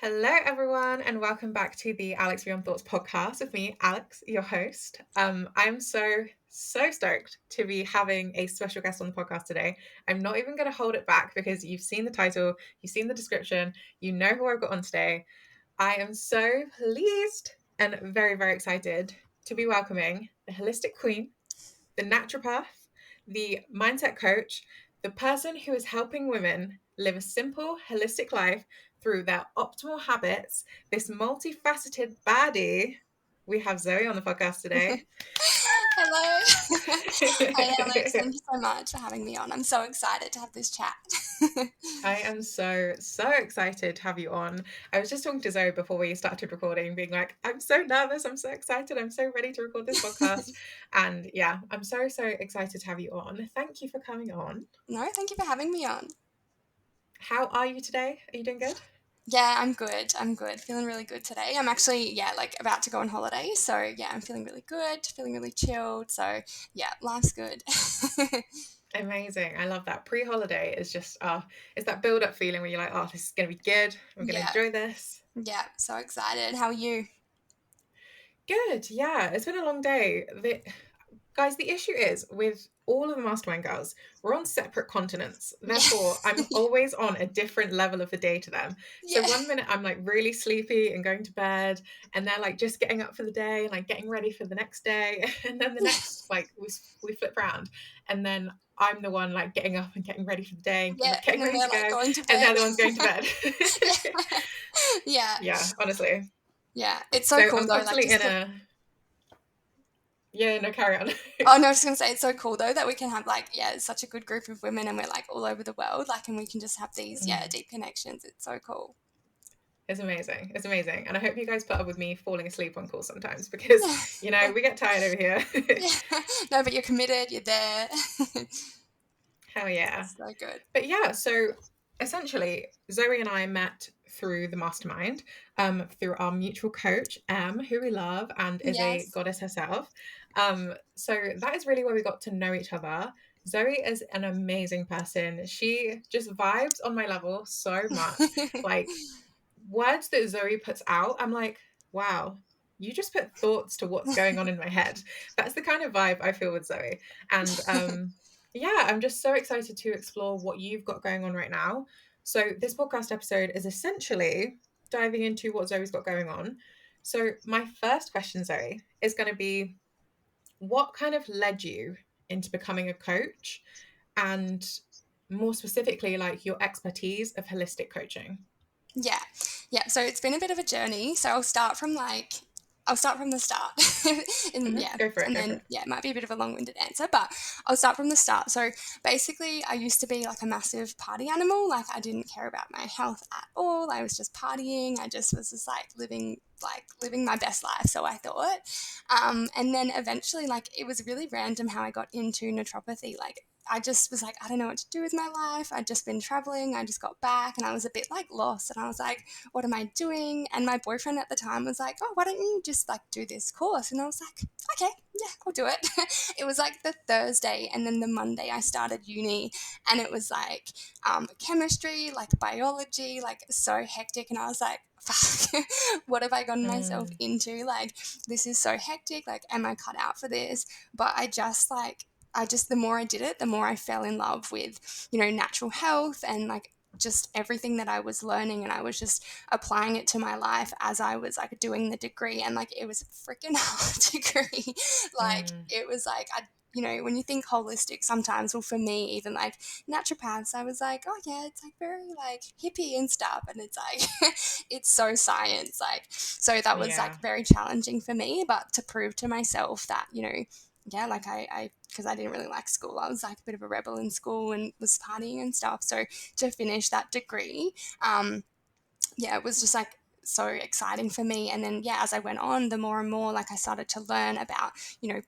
Hello, everyone, and welcome back to the Alex Beyond Thoughts podcast with me, Alex, your host. I'm so stoked to be having a special guest on the podcast today. I'm not even going to hold it back because you've seen the title, you've seen the description, you know who I've got on today. I am so pleased and very, very excited to be welcoming the Holistic Queen, the Naturopath, the mindset coach, the person who is helping women live a simple, holistic life through their optimal habits, this multifaceted baddie. We have Zoe on the podcast today. Hello. Hi, Alex. Thank you so much for having me on. I'm so excited to have this chat. I am so excited to have you on. I was just talking to Zoe before we started recording, being like, I'm so nervous, I'm so excited, I'm so ready to record this podcast. And yeah, I'm so excited to have you on. Thank you for coming on. No, thank you for having me on. How are you today? Are you doing good? Yeah, I'm good. Feeling really good today. I'm actually, about to go on holiday. So, yeah, I'm feeling really good, feeling really chilled. So, yeah, life's good. Amazing. I love that. Pre-holiday is just, it's that build-up feeling where you're like, oh, this is going to be good. I'm going to Yeah. enjoy this. Yeah, so excited. How are you? Good. Yeah, it's been a long day. Guys, the issue is with all of the mastermind girls, we're on separate continents. Therefore, I'm always on a different level of the day to them. So Yeah. one minute I'm like really sleepy and going to bed, and they're like just getting up for the day and like getting ready for the next day. And then the next, like we flip around, and then I'm the one like getting up and getting ready for the day and Yeah, getting and then ready they're to go, going to and bed. they're the ones going to bed. Yeah. Yeah, honestly. Yeah, it's so So cool I'm though. Like constantly just in a Yeah, no, carry on. Oh, no, I was just going to say, it's so cool, though, that we can have, such a good group of women and we're, all over the world, and we can just have these, deep connections. It's so cool. It's amazing. It's amazing. And I hope you guys put up with me falling asleep on calls sometimes because, we get tired over here. Yeah. No, but you're committed, you're there. Hell yeah. So good. But yeah, so essentially, Zoe and I met through the mastermind, through our mutual coach, who we love and is a Yes. goddess herself. So that is really where we got to know each other. Zoe is an amazing person. She just vibes on my level so much. Like words that Zoe puts out, I'm like, wow, you just put thoughts to what's going on in my head. That's the kind of vibe I feel with Zoe. And yeah, I'm just so excited to explore what you've got going on right now. So this podcast episode is essentially diving into what Zoe's got going on. So my first question, Zoe, is going to be, what kind of led you into becoming a coach, and more specifically, like your expertise of holistic coaching? Yeah. Yeah. So it's been a bit of a journey. So I'll start from the start. and Mm-hmm. yeah. Go for it. And Go for then, it. it might be a bit of a long winded answer, but I'll start from the start. So basically, I used to be like a massive party animal. Like, I didn't care about my health at all. I was just partying. I just was just living my best life. So I thought. And then eventually, it was really random how I got into naturopathy. I just was like, I don't know what to do with my life. I'd just been traveling. I just got back and I was a bit lost. And I was like, what am I doing? And my boyfriend at the time was like, oh, why don't you just do this course? And I was like, okay, yeah, I'll do it. It was the Thursday and then the Monday I started uni, and it was chemistry, biology, so hectic. And I was like, fuck, what have I gotten myself into? This is so hectic. Am I cut out for this? But the more I did it, the more I fell in love with, natural health and just everything that I was learning, and I was just applying it to my life as I was doing the degree. And it was a freaking hard degree. It was when you think holistic sometimes, well, for me, even naturopaths, I was like, oh yeah, it's very hippie and stuff, and it's it's so science, so that was Yeah. very challenging for me. But to prove to myself that, yeah, I because I didn't really like school. I was a bit of a rebel in school and was partying and stuff. So to finish that degree, yeah, it was just so exciting for me. And then, yeah, as I went on, the more and more I started to learn about,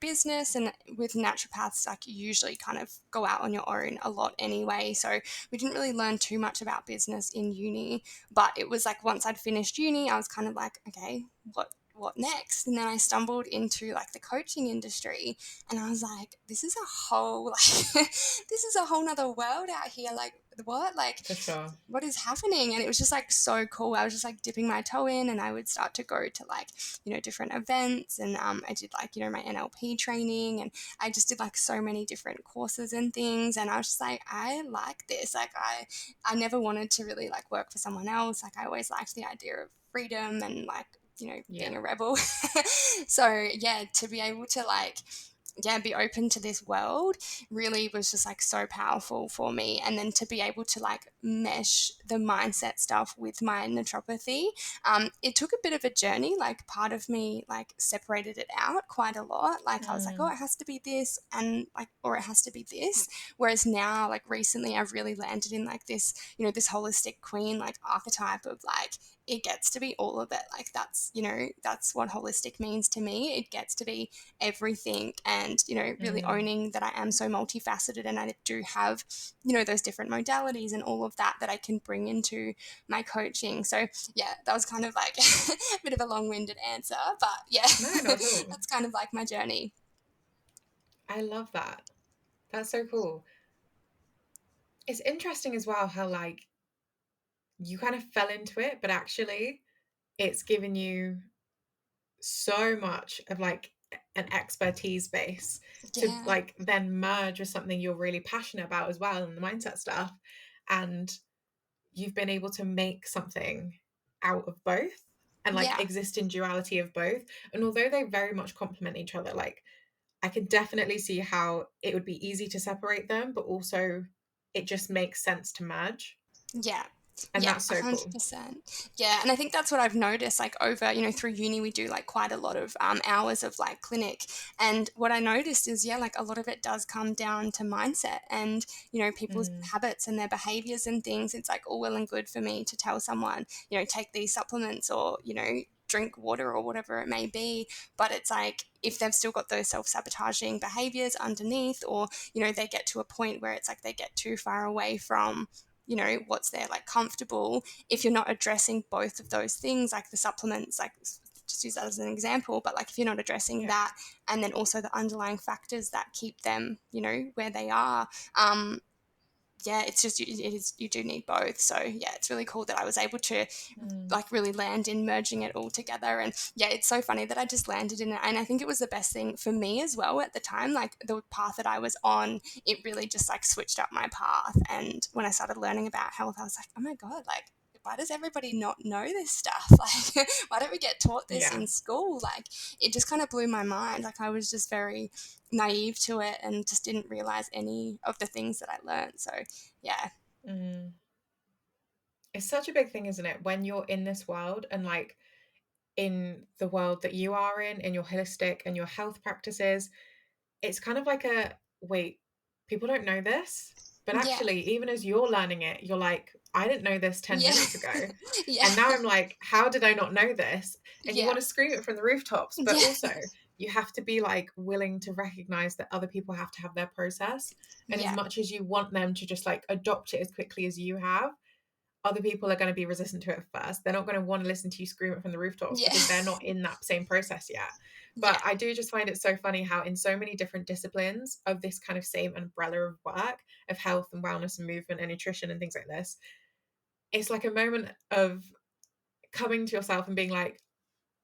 business. And with naturopaths, you usually kind of go out on your own a lot anyway. So we didn't really learn too much about business in uni. But it was once I'd finished uni, I was kind of okay, what next? And then I stumbled into the coaching industry, and I was like, this is a whole this is a whole nother world out here. what? Like, For sure. what is happening? And it was just like so cool. I was just like dipping my toe in, and I would start to go to like, different events, and I did like, my NLP training, and I just did like so many different courses and things. And I was just like, I like this. Like, I never wanted to really like work for someone else. Like, I always liked the idea of freedom and like, Yeah. being a rebel. So yeah, to be able to like, yeah, be open to this world really was just like so powerful for me. And then to be able to like mesh the mindset stuff with my naturopathy, it took a bit of a journey. Like, part of me like separated it out quite a lot. Like, I was like, oh, Mm, it has to be this, and like, or it has to be this. Whereas now, like recently, I've really landed in like this, this holistic queen like archetype of like, it gets to be all of it. Like, that's what holistic means to me. It gets to be everything, and really mm. owning that I am so multifaceted, and I do have those different modalities and all of that I can bring into my coaching. So yeah, that was kind of like a bit of a long-winded answer, but yeah, No, not at all. that's kind of like my journey. I love that. That's so cool. It's interesting as well how like you kind of fell into it, but actually it's given you so much of like an expertise base to Yeah, like then merge with something you're really passionate about as well, and the mindset stuff. And you've been able to make something out of both and like yeah. exist in duality of both. And although they very much complement each other, like I can definitely see how it would be easy to separate them, but also it just makes sense to merge. Yeah. And Yeah, that's so cool. 100%. Yeah, and I think that's what I've noticed. Like, over, through uni, we do like quite a lot of hours of like clinic, and what I noticed is, yeah, like a lot of it does come down to mindset and people's Mm, habits and their behaviors and things. It's like all well and good for me to tell someone, take these supplements, or drink water or whatever it may be, but it's like, if they've still got those self-sabotaging behaviors underneath, or they get to a point where it's like they get too far away from what's there like comfortable, if you're not addressing both of those things, like the supplements, like just use that as an example, but like if you're not addressing yeah. that, and then also the underlying factors that keep them where they are, yeah, it's just, you do need both. So yeah, it's really cool that I was able to Mm, like really land in merging it all together. And yeah, it's so funny that I just landed in it, and I think it was the best thing for me as well at the time. Like, the path that I was on, it really just like switched up my path. And when I started learning about health, I was like, oh my god, like, why does everybody not know this stuff? Like, why don't we get taught this yeah. in school? Like, it just kind of blew my mind. Like, I was just very naive to it and just didn't realize any of the things that I learned. So yeah. Mm. It's such a big thing, isn't it? When you're in this world and like in the world that you are in your holistic and your health practices, it's kind of like a wait, people don't know this. But Yeah. actually, even as you're learning it, you're like, I didn't know this 10 Yeah. minutes ago. Yeah. And now I'm like, how did I not know this? And you Yeah. want to scream it from the rooftops, but Yeah. also you have to be like willing to recognize that other people have to have their process. And as Yeah. much as you want them to just like adopt it as quickly as you have, other people are going to be resistant to it at first. They're not going to want to listen to you scream it from the rooftops Yeah. because they're not in that same process yet. Yeah. But I do just find it so funny how in so many different disciplines of this kind of same umbrella of work, of health and wellness and movement and nutrition and things like this, it's like a moment of coming to yourself and being like,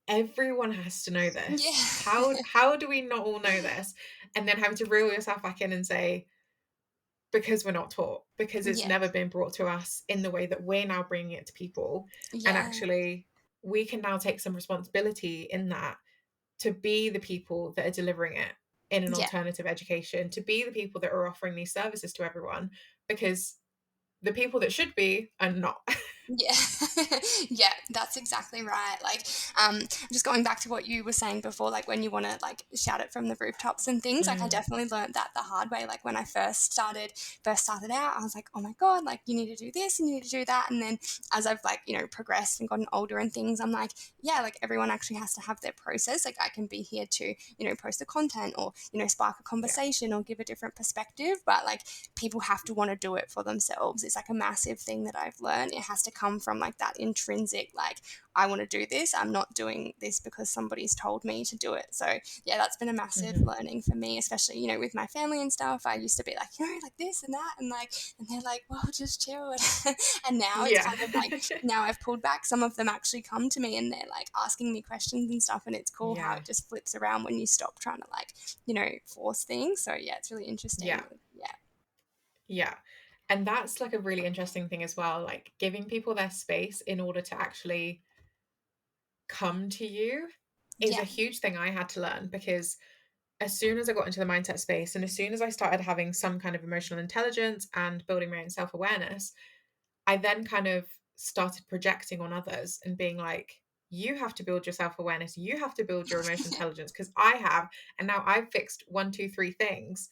everyone has to know this. Yeah. How do we not all know this? And then having to reel yourself back in and say, because we're not taught, because it's Yeah. never been brought to us in the way that we're now bringing it to people. And Yeah. actually, we can now take some responsibility in that to be the people that are delivering it in an Yeah. alternative education, to be the people that are offering these services to everyone, because the people that should be are not. Yeah. Yeah, that's exactly right. Like, just going back to what you were saying before, like when you want to like shout it from the rooftops and things, like I Mm, definitely learned that the hard way. Like, when I first started out, I was like, oh my God, like, you need to do this, you need to do that. And then as I've like, progressed and gotten older and things, I'm like, yeah, like everyone actually has to have their process. Like, I can be here to, post the content, or, spark a yeah. conversation, or give a different perspective. But like, people have to want to do it for themselves. It's like a massive thing that I've learned. It has to come from like that intrinsic, like, I want to do this. I'm not doing this because somebody's told me to do it. So yeah, that's been a massive Mm-hmm. learning for me, especially, you know, with my family and stuff. I used to be like, you know, like this and that, and like, and they're like, well, just chill. And now it's Yeah. kind of like, now I've pulled back. Some of them actually come to me and they're like asking me questions and stuff. And it's cool how Yeah. it just flips around when you stop trying to like, you know, force things. So yeah, it's really Yeah. interesting. Yeah. Yeah. And that's like a really interesting thing as well, like giving people their space in order to actually come to you is a Yeah. huge thing I had to learn, because as soon as I got into the mindset space and as soon as I started having some kind of emotional intelligence and building my own self-awareness, I then kind of started projecting on others and being like, you have to build your self-awareness, you have to build your emotional intelligence because I have, and now I've fixed one, two, three things.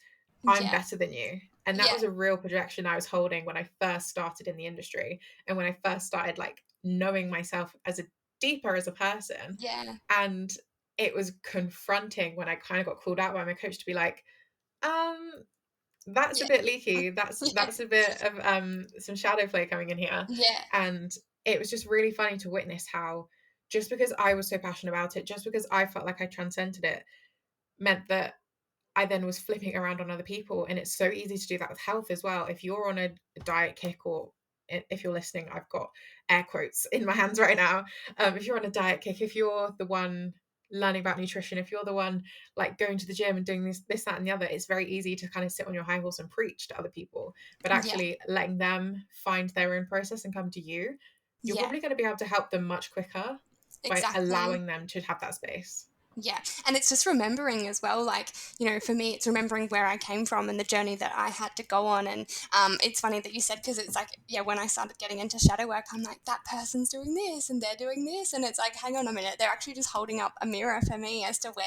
I'm Yeah. better than you. And that Yeah. was a real projection I was holding when I first started in the industry and when I first started like knowing myself as a deeper as a person. Yeah. And it was confronting when I kind of got called out by my coach to be like, um, that's a Yeah. bit leaky. Yeah. That's a bit of some shadow play coming in here. Yeah. And it was just really funny to witness how just because I was so passionate about it, just because I felt like I transcended it, meant that I then was flipping around on other people. And it's so easy to do that with health as well. If you're on a diet kick, or if you're listening, I've got air quotes in my hands right now. If you're on a diet kick, if you're the one learning about nutrition, if you're the one like going to the gym and doing this, that, and the other, it's very easy to kind of sit on your high horse and preach to other people. But Yeah. actually letting them find their own process and come to you, you're Yeah. probably going to be able to help them much quicker by Exactly. allowing them to have that space. Yeah. And it's just remembering as well, like, you know, for me, it's remembering where I came from and the journey that I had to go on. And it's funny that you said, because it's like, yeah, when I started getting into shadow work, I'm like, that person's doing this and they're doing this. And it's like, hang on a minute, they're actually just holding up a mirror for me as to where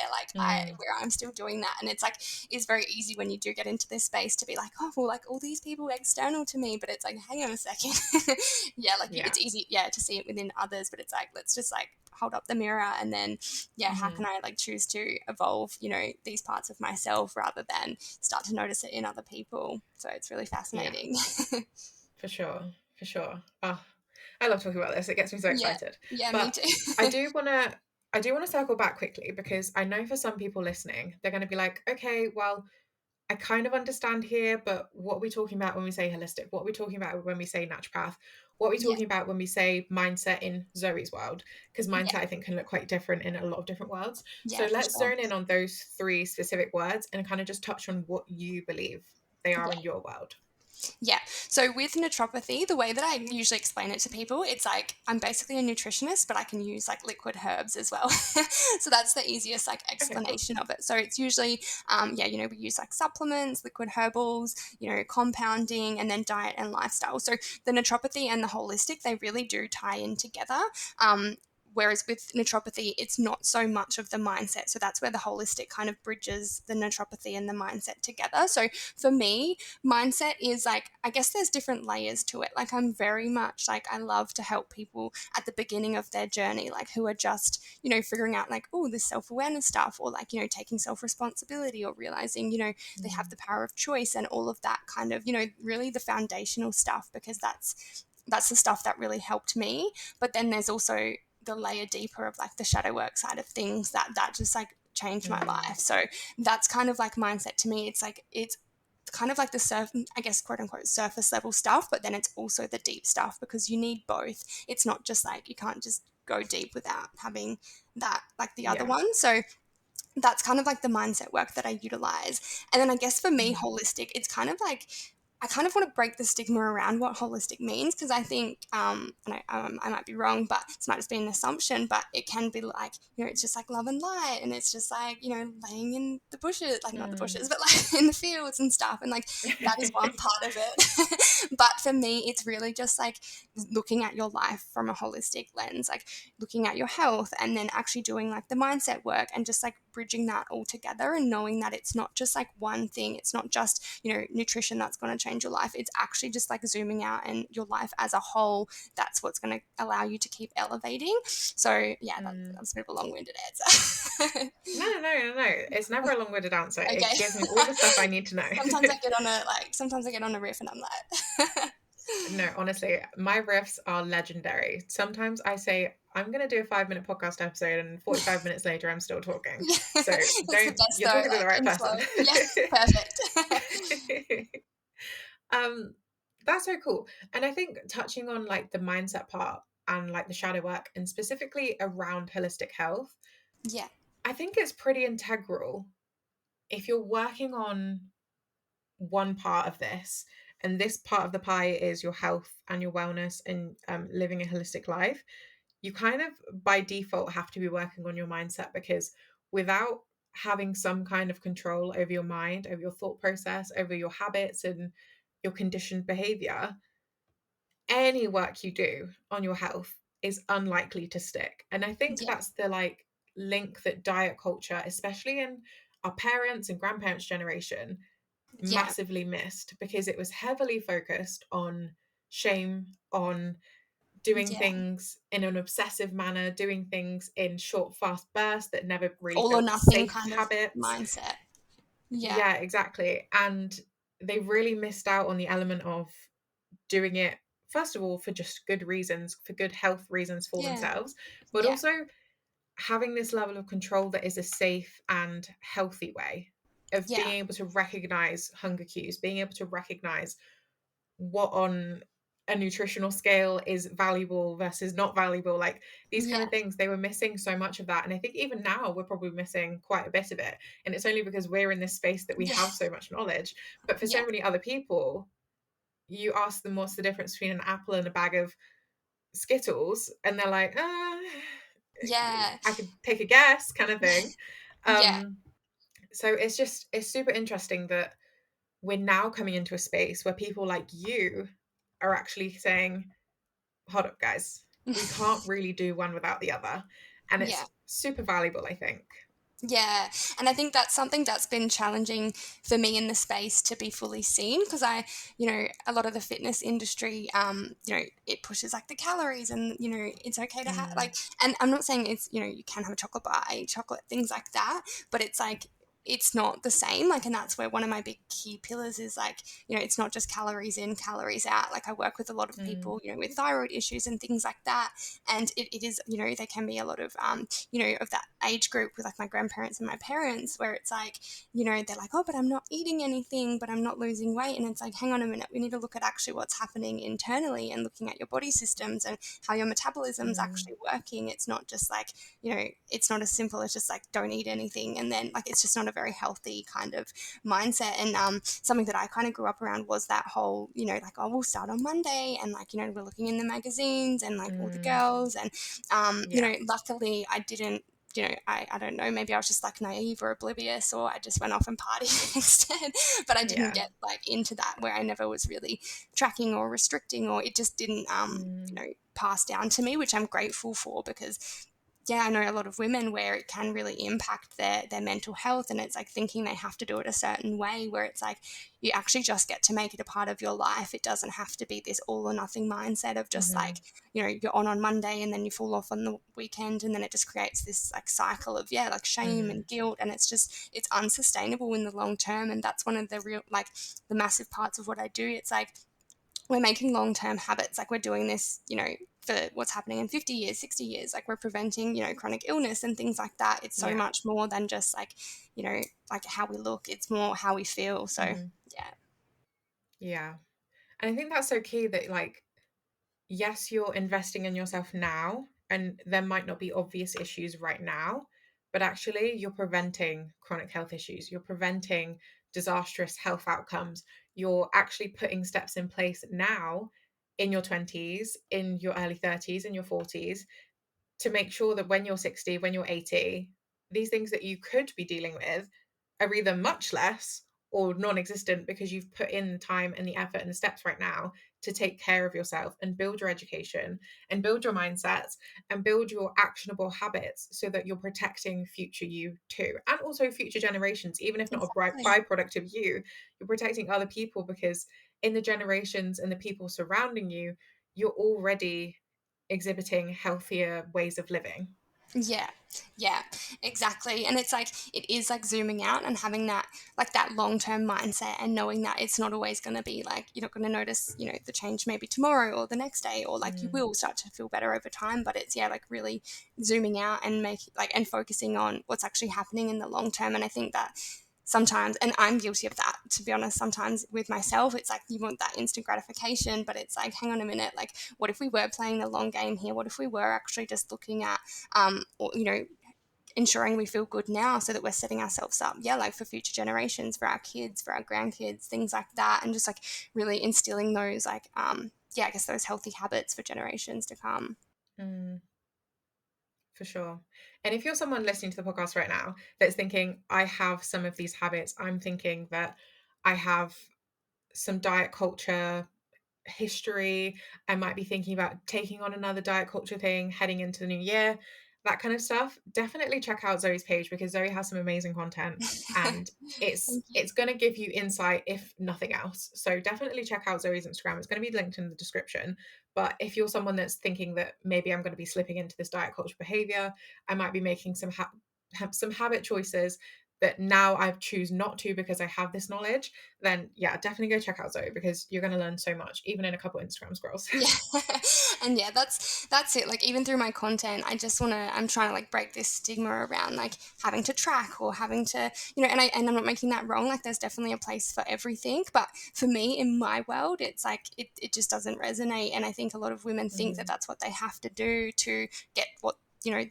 I'm still doing that. And it's like, it's very easy when you do get into this space to be like, oh, well, like all these people are external to me. But it's like, hang on a second. Yeah, like Yeah. it's easy, yeah, to see it within others. But it's like, let's just like hold up the mirror and then yeah, how Mm-hmm. can I like choose to evolve, you know, these parts of myself rather than start to notice it in other people. So it's really Yeah. fascinating. For sure, for sure. Oh, I love talking about this. It gets me so Yeah. excited. Yeah, me But too. I do want to I do want to circle back quickly, because I know for some people listening, they're going to be like, "Okay, well, I kind of understand here, but what are we talking about when we say holistic? What are we talking about when we say naturopath? What are we Yeah. talking about when we say mindset in Zoe's world?" Because Yeah. mindset, I think, can look quite different in a lot of different worlds. Yeah, So for let's sure. zone in on those three specific words and kind of just touch on what you believe they are Yeah. in your world. Yeah. So with naturopathy, the way that I usually explain it to people, it's like I'm basically a nutritionist, but I can use like liquid herbs as well. So that's the easiest like Okay, cool. explanation of it. So it's usually, yeah, you know, we use like supplements, liquid herbals, you know, compounding, and then diet and lifestyle. So the naturopathy and the holistic, they really do tie in together. Um, Whereas with naturopathy, it's not so much of the mindset. So that's where the holistic kind of bridges the naturopathy and the mindset together. So for me, mindset is like, I guess there's different layers to it. Like I'm very much like, I love to help people at the beginning of their journey, like who are just, you know, figuring out like, oh, this self-awareness stuff, or like, you know, taking self-responsibility, or realizing, you know, they have the power of choice and all of that kind of, you know, really the foundational stuff, because that's the stuff that really helped me. But then there's also the layer deeper of like the shadow work side of things that just like changed my Mm, life. So that's kind of like mindset to me. It's like it's kind of like the I guess, quote unquote, surface level stuff, but then it's also the deep stuff, because you need both. It's not just like, you can't just go deep without having that, like the other yeah. one. So that's kind of like the mindset work that I utilize. And then I guess for me, Mhm. holistic, it's kind of like, I kind of want to break the stigma around what holistic means, because I think, and I might be wrong, but this might just be an assumption, but it can be like, you know, it's just like love and light, and it's just like, you know, laying in the bushes, like not the Mm. bushes, but like in the fields and stuff. And like, that is one part of it. But for me, it's really just like looking at your life from a holistic lens, like looking at your health, and then actually doing like the mindset work, and just like bridging that all together, and knowing that it's not just like one thing. It's not just, you know, nutrition that's going to change your life. It's actually just like zooming out, and your life as a whole, that's what's going to allow you to keep elevating. So yeah, Mm. that's a bit of a long-winded answer. No, no, no, no, no. It's never a long-winded answer. It Okay. gives me all the stuff I need to know. Sometimes I get on a riff and I'm like No, honestly, my riffs are legendary. Sometimes I say, I'm going to do a 5-minute podcast episode, and 45 minutes later, I'm still talking. Yeah, So it's the don't, best you're though, talking to the like right in person. flow. Yeah, perfect. um, that's so cool. And I think touching on like the mindset part and like the shadow work, and specifically around holistic health, Yeah, I think it's pretty integral if you're working on one part of this, and this part of the pie is your health and your wellness and living a holistic life. You kind of by default have to be working on your mindset, because without having some kind of control over your mind, over your thought process, over your habits and your conditioned behavior, any work you do on your health is unlikely to stick. And I think yeah, that's the like link that diet culture, especially in our parents and grandparents generation, yeah, massively missed, because it was heavily focused on shame, on doing yeah. things in an obsessive manner, doing things in short, fast bursts that never really All or built nothing safe kind of habits. mindset. Yeah, Yeah, exactly. And they really missed out on the element of doing it, first of all, for just good reasons, for good health reasons for yeah, themselves, but yeah, also having this level of control that is a safe and healthy way of being yeah, able to recognize hunger cues, being able to recognize what on a nutritional scale is valuable versus not valuable, like these kind yeah, of things. They were missing so much of that, and I think even now we're probably missing quite a bit of it, and it's only because we're in this space that we yeah, have so much knowledge. But for yeah, so many other people, you ask them what's the difference between an apple and a bag of Skittles, and they're like, yeah, I could take a guess, kind of thing. yeah. um so it's super interesting that we're now coming into a space where people like you are actually saying, hold up, guys, we can't really do one without the other. And Yeah. it's super valuable, I think. Yeah, and I think that's something that's been challenging for me in the space to be fully seen because a lot of the fitness industry, it pushes like the calories and, it's okay to have Mm, like, and I'm not saying it's, you can have a chocolate bar, eat chocolate, things like that, but it's like, it's not the same. Like, and that's where one of my big key pillars is like, it's not just calories in, calories out. Like, I work with a lot of mm, people, with thyroid issues and things like that. And it is, there can be a lot of, of that age group with like my grandparents and my parents where it's like, they're like, oh, but I'm not eating anything, but I'm not losing weight. And it's like, hang on a minute, we need to look at actually what's happening internally and looking at your body systems and how your metabolism's mm, actually working. It's not just like, it's not as simple as just like don't eat anything. And then like, it's just not a very healthy kind of mindset. And something that I kind of grew up around was that whole, like, oh, we'll start on Monday. And like, we're looking in the magazines and like all the mm. girls. And, Yeah. luckily I didn't, I don't know, maybe I was just like naive or oblivious, or I just went off and partied instead. But I didn't Yeah. get like into that where I never was really tracking or restricting, or it just didn't, Mm, pass down to me, which I'm grateful for because yeah, I know a lot of women where it can really impact their mental health, and it's like thinking they have to do it a certain way where it's like you actually just get to make it a part of your life. It doesn't have to be this all or nothing mindset of just mhm, like, you're on Monday and then you fall off on the weekend, and then it just creates this like cycle of like shame mhm, and guilt, and it's unsustainable in the long term. And that's one of the real like the massive parts of what I do. It's like we're making long term habits. Like we're doing this, for what's happening in 50 years, 60 years. Like we're preventing, chronic illness and things like that. It's so yeah. much more than just like, like how we look, it's more how we feel. So, Mhm, yeah. yeah. And I think that's so key that, like, yes, you're investing in yourself now, and there might not be obvious issues right now, but actually, you're preventing chronic health issues. You're preventing disastrous health outcomes. You're actually putting steps in place now in your 20s, in your early 30s, in your 40s, to make sure that when you're 60, when you're 80, these things that you could be dealing with are either much less or non-existent, because you've put in the time and the effort and the steps right now to take care of yourself and build your education and build your mindsets and build your actionable habits, so that you're protecting future you too, and also future generations. Even if not a Exactly. byproduct of you, you're protecting other people, because in the generations and the people surrounding you, you're already exhibiting healthier ways of living. Yeah, yeah, exactly. And it's like, it is like zooming out and having that, like that long term mindset, and knowing that it's not always going to be like, you're not going to notice, the change maybe tomorrow or the next day, or like you Mm, will start to feel better over time. But it's, yeah, like really zooming out and and focusing on what's actually happening in the long term. And I think that sometimes, and I'm guilty of that, to be honest, sometimes with myself, it's like you want that instant gratification, but it's like, hang on a minute, like, what if we were playing the long game here? What if we were actually just looking at, or, ensuring we feel good now, so that we're setting ourselves up, yeah, like for future generations, for our kids, for our grandkids, things like that. And just like really instilling those, like, yeah, I guess those healthy habits for generations to come. mm, for sure. And if you're someone listening to the podcast right now that's thinking, I have some of these habits, I'm thinking that I have some diet culture history. I might be thinking about taking on another diet culture thing heading into the new year, that kind of stuff. Definitely check out Zoe's page because Zoe has some amazing content and it's Thank you. it's going to give you insight if nothing else. So definitely check out Zoe's Instagram. It's going to be linked in the description. But if you're someone that's thinking that maybe I'm going to be slipping into this diet culture behavior, I might be making some habit choices that now I choose not to because I have this knowledge, then yeah, definitely go check out Zoe because you're going to learn so much, even in a couple Instagram scrolls. Yeah. And yeah, that's it. Like, even through my content, I'm trying to like break this stigma around like having to track or having to, and I'm not making that wrong. Like, there's definitely a place for everything. But for me, in my world, it's like it just doesn't resonate. And I think a lot of women think that Mm-hmm. that's what they have to do to get what,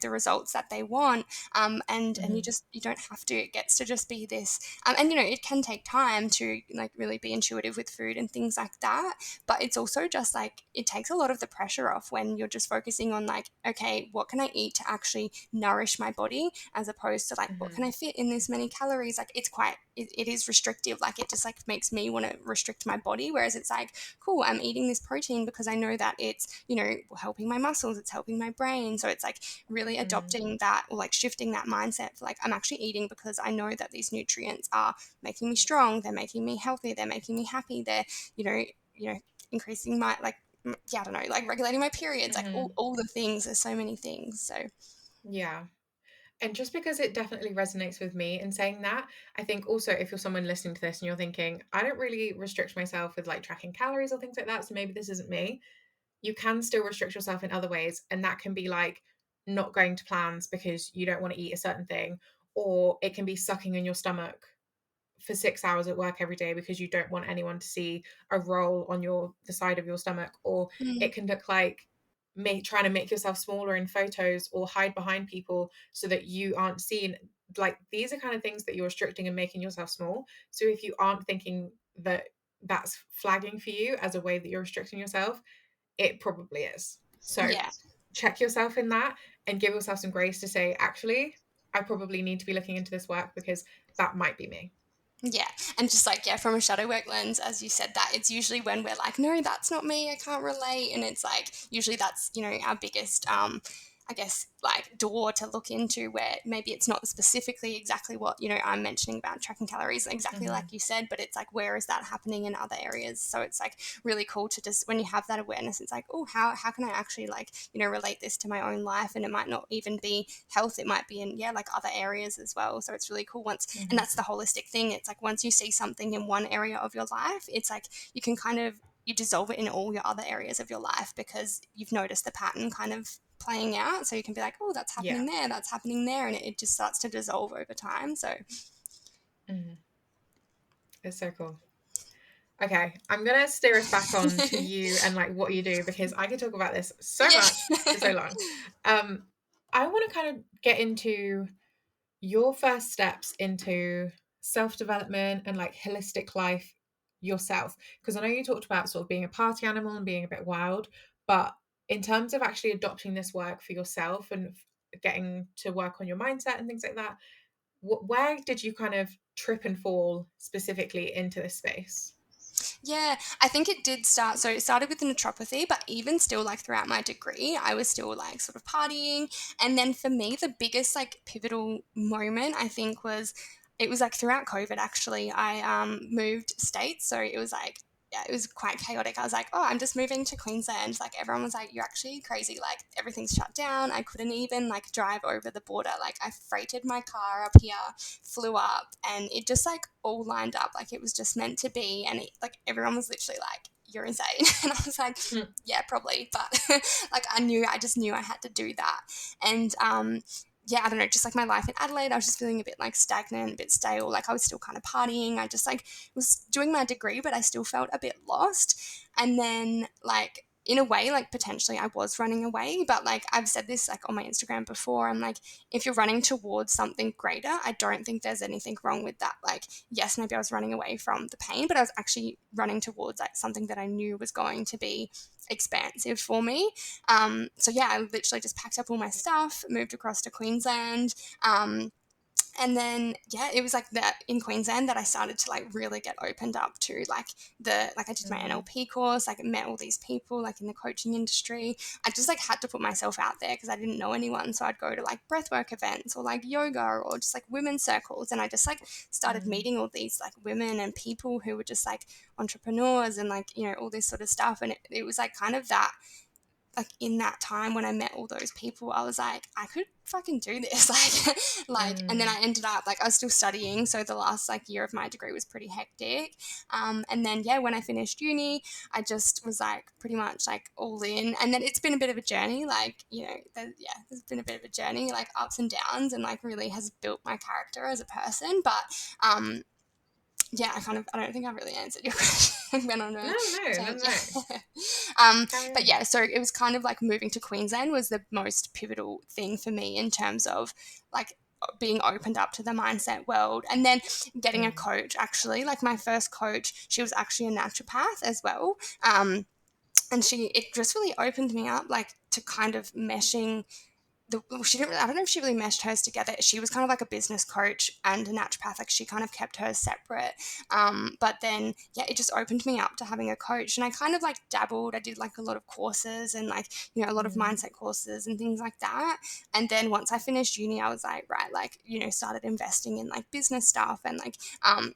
the results that they want. And Mm-hmm. you don't have to. It gets to just be this. And it can take time to like really be intuitive with food and things like that. But it's also just like, it takes a lot of the pressure off when you're just focusing on like, okay, what can I eat to actually nourish my body, as opposed to like, what can Mm-hmm. I fit in this many calories? Like, it is restrictive. Like, it just like makes me want to restrict my body, whereas it's like, cool, I'm eating this protein because I know that it's, helping my muscles, it's helping my brain. So it's like really Mm-hmm. adopting that, or like shifting that mindset for like, I'm actually eating because I know that these nutrients are making me strong, they're making me healthy, they're making me happy, they're, you know you know increasing my, like, yeah, I don't know, like regulating my periods, like Mm-hmm. all the things. There's so many things. So Yeah. And just because it definitely resonates with me in saying that, I think also if you're someone listening to this and you're thinking, I don't really restrict myself with like tracking calories or things like that, so maybe this isn't me, you can still restrict yourself in other ways. And that can be like not going to plans because you don't want to eat a certain thing, or it can be sucking in your stomach for 6 hours at work every day because you don't want anyone to see a roll on the side of your stomach, or mm, it can look like trying to make yourself smaller in photos or hide behind people so that you aren't seen. Like, these are kind of things that you're restricting and making yourself small. So if you aren't thinking that that's flagging for you as a way that you're restricting yourself, it probably is. So yeah. check yourself in that and give yourself some grace to say, actually, I probably need to be looking into this work because that might be me. Yeah. And just like, yeah, from a shadow work lens, as you said, that it's usually when we're like, no, that's not me, I can't relate. And it's like, usually that's, our biggest, I guess, like door to look into, where maybe it's not specifically exactly what, I'm mentioning about tracking calories, exactly like Mhm. you said, but it's like, where is that happening in other areas? So it's like really cool to just, when you have that awareness, it's like, oh, how can I actually like, relate this to my own life? And it might not even be health, it might be in, yeah, like other areas as well. So it's really cool once, and Mhm. that's the holistic thing. It's like, once you see something in one area of your life, it's like you can kind of, you dissolve it in all your other areas of your life, because you've noticed the pattern kind of playing out. So you can be like, oh, that's Yeah. happening there, that's happening there, and it just starts to dissolve over time. So Mhm. It's so cool. Okay, I'm gonna steer us back on to you and like what you do because I could talk about this so yeah. much for so long. Um, I want to kind of get into your first steps into self development and like holistic life yourself, because I know you talked about sort of being a party animal and being a bit wild, but in terms of actually adopting this work for yourself and getting to work on your mindset and things like that, where did you kind of trip and fall specifically into this space? Yeah, I think it did start. So it started with naturopathy, but even still, like throughout my degree, I was still like sort of partying. And then for me, the biggest like pivotal moment, I think, was, it was like throughout COVID actually. I moved states, so it was like yeah, it was quite chaotic. I was like, oh, I'm just moving to Queensland. Like everyone was like, you're actually crazy. Like everything's shut down. I couldn't even like drive over the border. Like I freighted my car up here, flew up, and it just like all lined up. Like it was just meant to be. And like everyone was literally like, you're insane. And I was like, Mm. yeah, probably. But like I just knew I had to do that. And yeah, I don't know, just like my life in Adelaide, I was just feeling a bit like stagnant, a bit stale. Like I was still kind of partying. I just like was doing my degree, but I still felt a bit lost. And then like in a way, like potentially I was running away, but like I've said this like on my Instagram before, I'm like, if you're running towards something greater, I don't think there's anything wrong with that. Like, yes, maybe I was running away from the pain, but I was actually running towards like something that I knew was going to be expansive for me. So yeah, I literally just packed up all my stuff, moved across to Queensland. And then yeah, it was like that in Queensland that I started to like really get opened up to like I did my Mm. NLP course, like met all these people like in the coaching industry. I just like had to put myself out there because I didn't know anyone, so I'd go to like breathwork events or like yoga or just like women's circles, and I just like started Mm. meeting all these like women and people who were just like entrepreneurs and like, you know, all this sort of stuff. And it was like kind of that, like in that time when I met all those people, I was like, I could fucking do this. And then Mm. I ended up like, I was still studying. So the last like year of my degree was pretty hectic. And then, yeah, when I finished uni, I just was like pretty much like all in. And then it's been a bit of a journey, like, you know, there's been a bit of a journey, like ups and downs, and like really has built my character as a person. But, yeah, I don't think I really answered your question. Went on No, a no, no, tangent. no. Carry But on. yeah, so it was kind of like moving to Queensland was the most pivotal thing for me in terms of like being opened up to the mindset world, and then getting a Mm. coach. Actually, like my first coach, she was actually a naturopath as well. And it just really opened me up like to kind of meshing she didn't really, I don't know if she really meshed hers together. She was kind of like a business coach and a naturopath. Like she kind of kept hers separate. But then, yeah, it just opened me up to having a coach. And I kind of like dabbled. I did like a lot of courses and like, you know, a lot of Mm. mindset courses and things like that. And then once I finished uni, I was like, right, like, you know, started investing in like business stuff and like,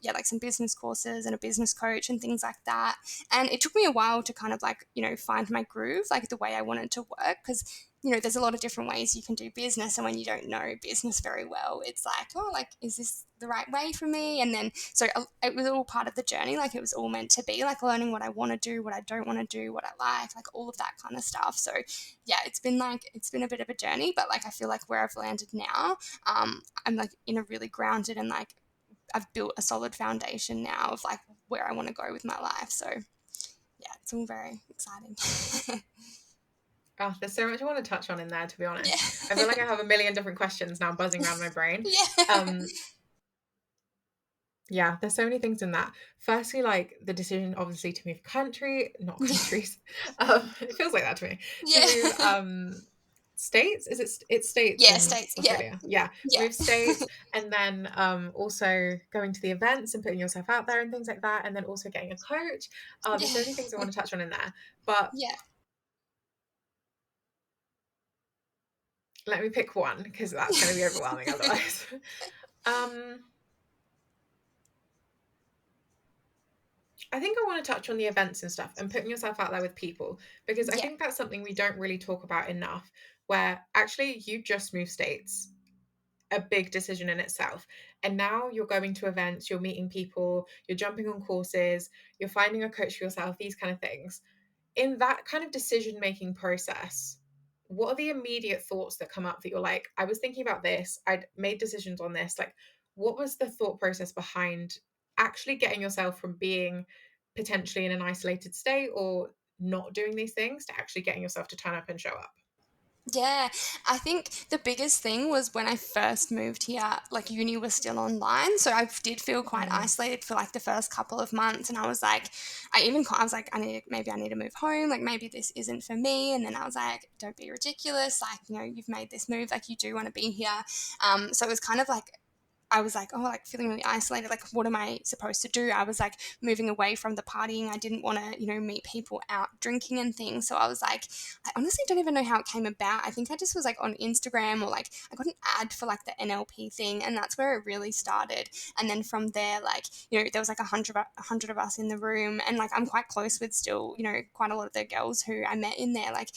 yeah, like some business courses and a business coach and things like that. And it took me a while to kind of like, you know, find my groove, like the way I wanted to work. Because you know, there's a lot of different ways you can do business. And when you don't know business very well, it's like, oh, like, is this the right way for me? And then, so it was all part of the journey. Like, it was all meant to be, like, learning what I want to do, what I don't want to do, what I like all of that kind of stuff. So, yeah, it's been a bit of a journey, but, like, I feel like where I've landed now, I'm, like, in a really grounded and, like, I've built a solid foundation now of, like, where I want to go with my life. So, yeah, it's all very exciting. Oh, there's so much I want to touch on in there, to be honest. I Yeah. feel like I have a million different questions now buzzing around my brain. Yeah. Yeah, there's so many things in that. Firstly, like the decision, obviously, to move not Yeah. countries. It feels like that to me. To move Yeah. states. It's states Yeah, in States. Yeah. Australia? Yeah, Yeah. move states, and then also going to the events and putting yourself out there and things like that, and then also getting a coach. There's so many things I Yeah. want to touch on in there, but Yeah. let me pick one because that's going to be overwhelming otherwise. um, I think I want to touch on the events and stuff and putting yourself out there with people because I Yeah. think that's something we don't really talk about enough. Where actually you just moved states, a big decision in itself. And now you're going to events, you're meeting people, you're jumping on courses, you're finding a coach for yourself, these kind of things. In that kind of decision making process, what are the immediate thoughts that come up that you're like, I was thinking about this, I'd made decisions on this? Like, what was the thought process behind actually getting yourself from being potentially in an isolated state or not doing these things to actually getting yourself to turn up and show up? Yeah, I think the biggest thing was when I first moved here, like uni was still online. So I did feel quite Mm. isolated for like the first couple of months. And I was like, I was like, maybe I need to move home. Like maybe this isn't for me. And then I was like, don't be ridiculous. Like, you know, you've made this move. Like you do want to be here. So it was kind of like I was like, oh, like feeling really isolated. Like, what am I supposed to do? I was like moving away from the partying. I didn't want to, meet people out drinking and things. So I was like, I honestly don't even know how it came about. I think I just was like on Instagram, or like I got an ad for like the NLP thing, and that's where it really started. And then from there, like, there was like a hundred of us in the room, and like I'm quite close with still, quite a lot of the girls who I met in there. Like,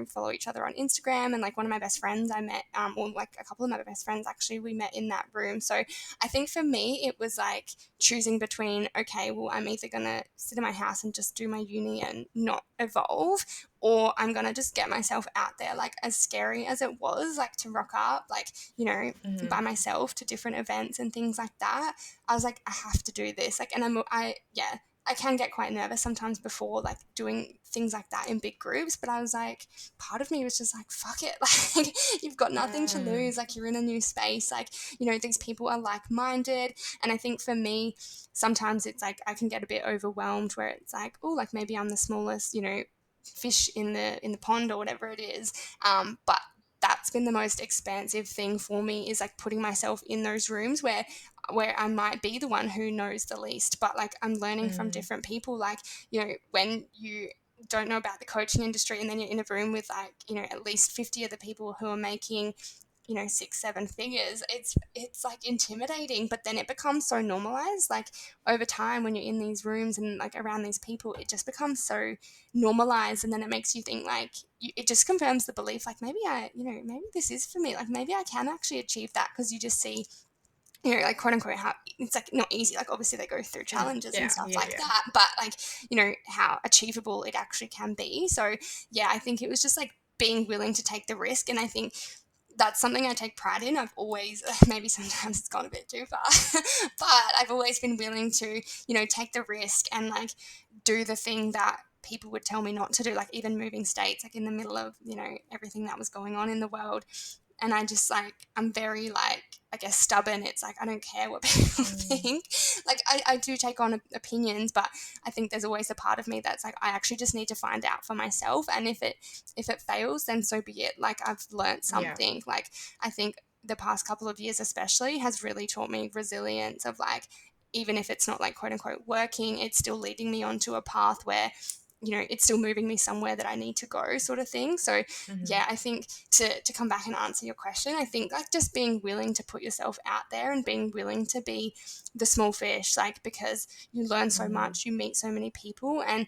follow each other on Instagram, and like one of my best friends I met, or like a couple of my best friends actually, we met in that room. So I think for me, it was like choosing between, okay, well, I'm either going to sit in my house and just do my uni and not evolve, or I'm going to just get myself out there. Like, as scary as it was, like to rock up, like, Mm-hmm. by myself to different events and things like that, I was like, I have to do this. Like, and yeah, I can get quite nervous sometimes before like doing things like that in big groups, but I was like, part of me was just like, fuck it. Like, you've got nothing to Mm, lose. Like, you're in a new space. Like, these people are like-minded. And I think for me, sometimes it's like I can get a bit overwhelmed where it's like, oh, like maybe I'm the smallest, fish in the pond or whatever it is. But that's been the most expansive thing for me, is like putting myself in those rooms where I might be the one who knows the least, but like I'm learning from mm, different people. Like, when you don't know about the coaching industry, and then you're in a room with like, at least 50 of the people who are making, 6 7 figures, it's like intimidating, but then it becomes so normalized. Like, over time, when you're in these rooms and like around these people, it just becomes so normalized, and then it makes you think like, it just confirms the belief, like maybe maybe this is for me, like maybe I can actually achieve that, because you just see, like, quote unquote, how it's like not easy. Like, obviously they go through mm. challenges and Yeah, stuff yeah, like yeah. that, but like, how achievable it actually can be. So yeah, I think it was just like being willing to take the risk. And I think that's something I take pride in. I've always, maybe sometimes it's gone a bit too far, but I've always been willing to, take the risk and like do the thing that people would tell me not to do, like even moving states, like in the middle of, everything that was going on in the world. And I just like, I'm very like, I guess, stubborn. It's like, I don't care what people Mm, think. Like, I do take on opinions, but I think there's always a part of me that's like, I actually just need to find out for myself. And if it fails, then so be it. Like, I've learned yeah. something. Like, I think the past couple of years especially has really taught me resilience of like, even if it's not like quote unquote working, it's still leading me onto a path where, it's still moving me somewhere that I need to go, sort of thing. So Mm-hmm. yeah, I think to come back and answer your question, I think like just being willing to put yourself out there and being willing to be the small fish, like, because you learn so Mm-hmm. much, you meet so many people, and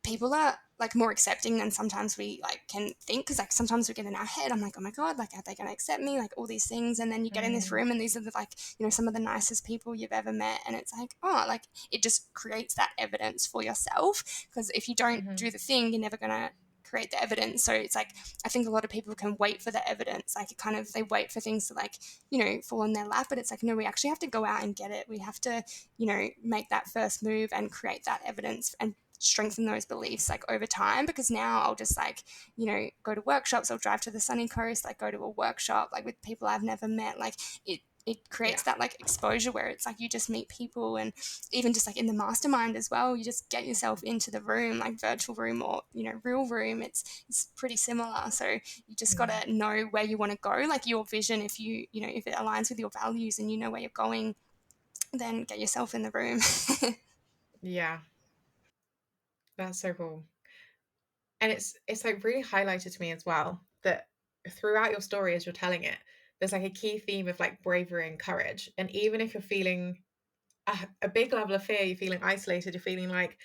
people are like more accepting than sometimes we like can think, because like sometimes we get in our head, I'm like, oh my god, like, are they going to accept me, like all these things, and then you get in this Mm, room and these are the, like, some of the nicest people you've ever met, and it's like, oh, like, it just creates that evidence for yourself, because if you don't mm-hmm. do the thing, you're never going to create the evidence. So it's like, I think a lot of people can wait for the evidence, like, it kind of, they wait for things to like, fall in their lap, but it's like, no, we actually have to go out and get it. We have to, make that first move and create that evidence and strengthen those beliefs like over time. Because now I'll just like, go to workshops, I'll drive to the sunny coast, like go to a workshop like with people I've never met. Like, it creates Yeah. that like exposure where it's like you just meet people. And even just like in the mastermind as well, you just get yourself into the room, like virtual room or, real room. It's pretty similar. So you just got Mm, to know where you want to go, like your vision. If if it aligns with your values and you know where you're going, then get yourself in the room. yeah. That's so cool. And it's like really highlighted to me as well that throughout your story as you're telling it, there's like a key theme of like bravery and courage. And even if you're feeling a big level of fear, you're feeling isolated, you're feeling like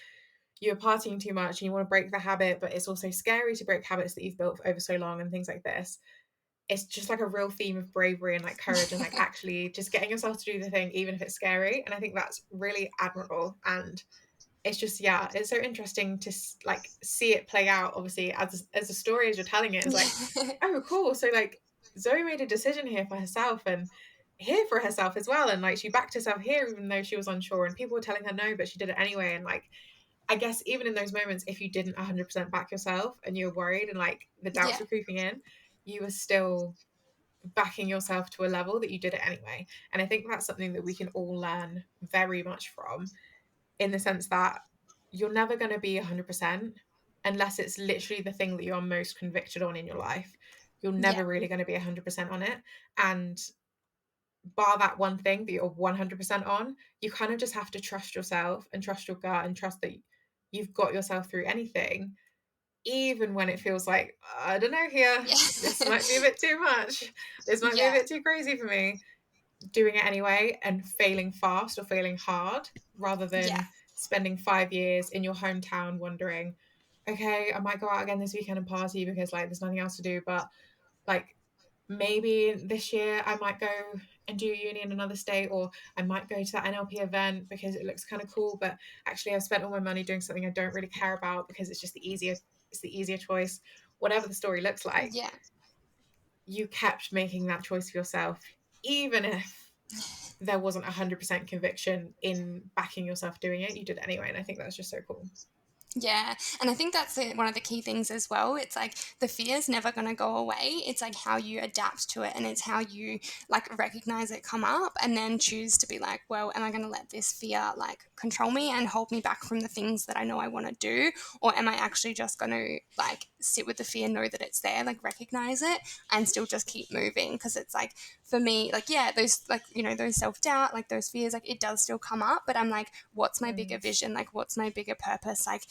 you're partying too much and you want to break the habit, but it's also scary to break habits that you've built over so long and things like this. It's just like a real theme of bravery and like courage and like actually just getting yourself to do the thing, even if it's scary. And I think that's really admirable. And it's just, yeah, it's so interesting to like see it play out, obviously, as a story as you're telling it. It's like, oh cool, so like Zoe made a decision here for herself and here for herself as well, and like she backed herself here even though she was unsure and people were telling her no, but she did it anyway. And like, I guess even in those moments, if you didn't 100% back yourself and you were worried and like the doubts Yeah. were creeping in, you were still backing yourself to a level that you did it anyway. And I think that's something that we can all learn very much from, in the sense that you're never going to be 100% unless it's literally the thing that you're most convicted on in your life. You're Yeah. never really going to be 100% on it. And bar that one thing that you're 100% on, you kind of just have to trust yourself and trust your gut and trust that you've got yourself through anything, even when it feels like, I don't know here, this Yeah. might be a bit too much. This might be a Yeah. bit too crazy for me. Doing it anyway and failing fast or failing hard rather Yeah. than spending 5 years in your hometown wondering, okay, I might go out again this weekend and party because like there's nothing else to do, but like maybe this year I might go and do uni in another state, or I might go to that NLP event because it looks kind of cool, but actually I've spent all my money doing something I don't really care about because it's the easier choice. Whatever the story looks like, Yeah. you kept making that choice for yourself, even if there wasn't 100% conviction in backing yourself doing it, you did it anyway. And I think that's just so cool. Yeah, and I think that's one of the key things as well. It's like the fear is never going to go away. It's like how you adapt to it, and it's how you like recognize it come up and then choose to be like, well, am I going to let this fear like control me and hold me back from the things that I know I want to do? Or am I actually just going to like sit with the fear, know that it's there, like recognize it and still just keep moving? Because it's like, for me, like, yeah, those like, those self-doubt, like those fears, like it does still come up, but I'm like, what's my bigger Mm, vision? Like, what's my bigger purpose? Like,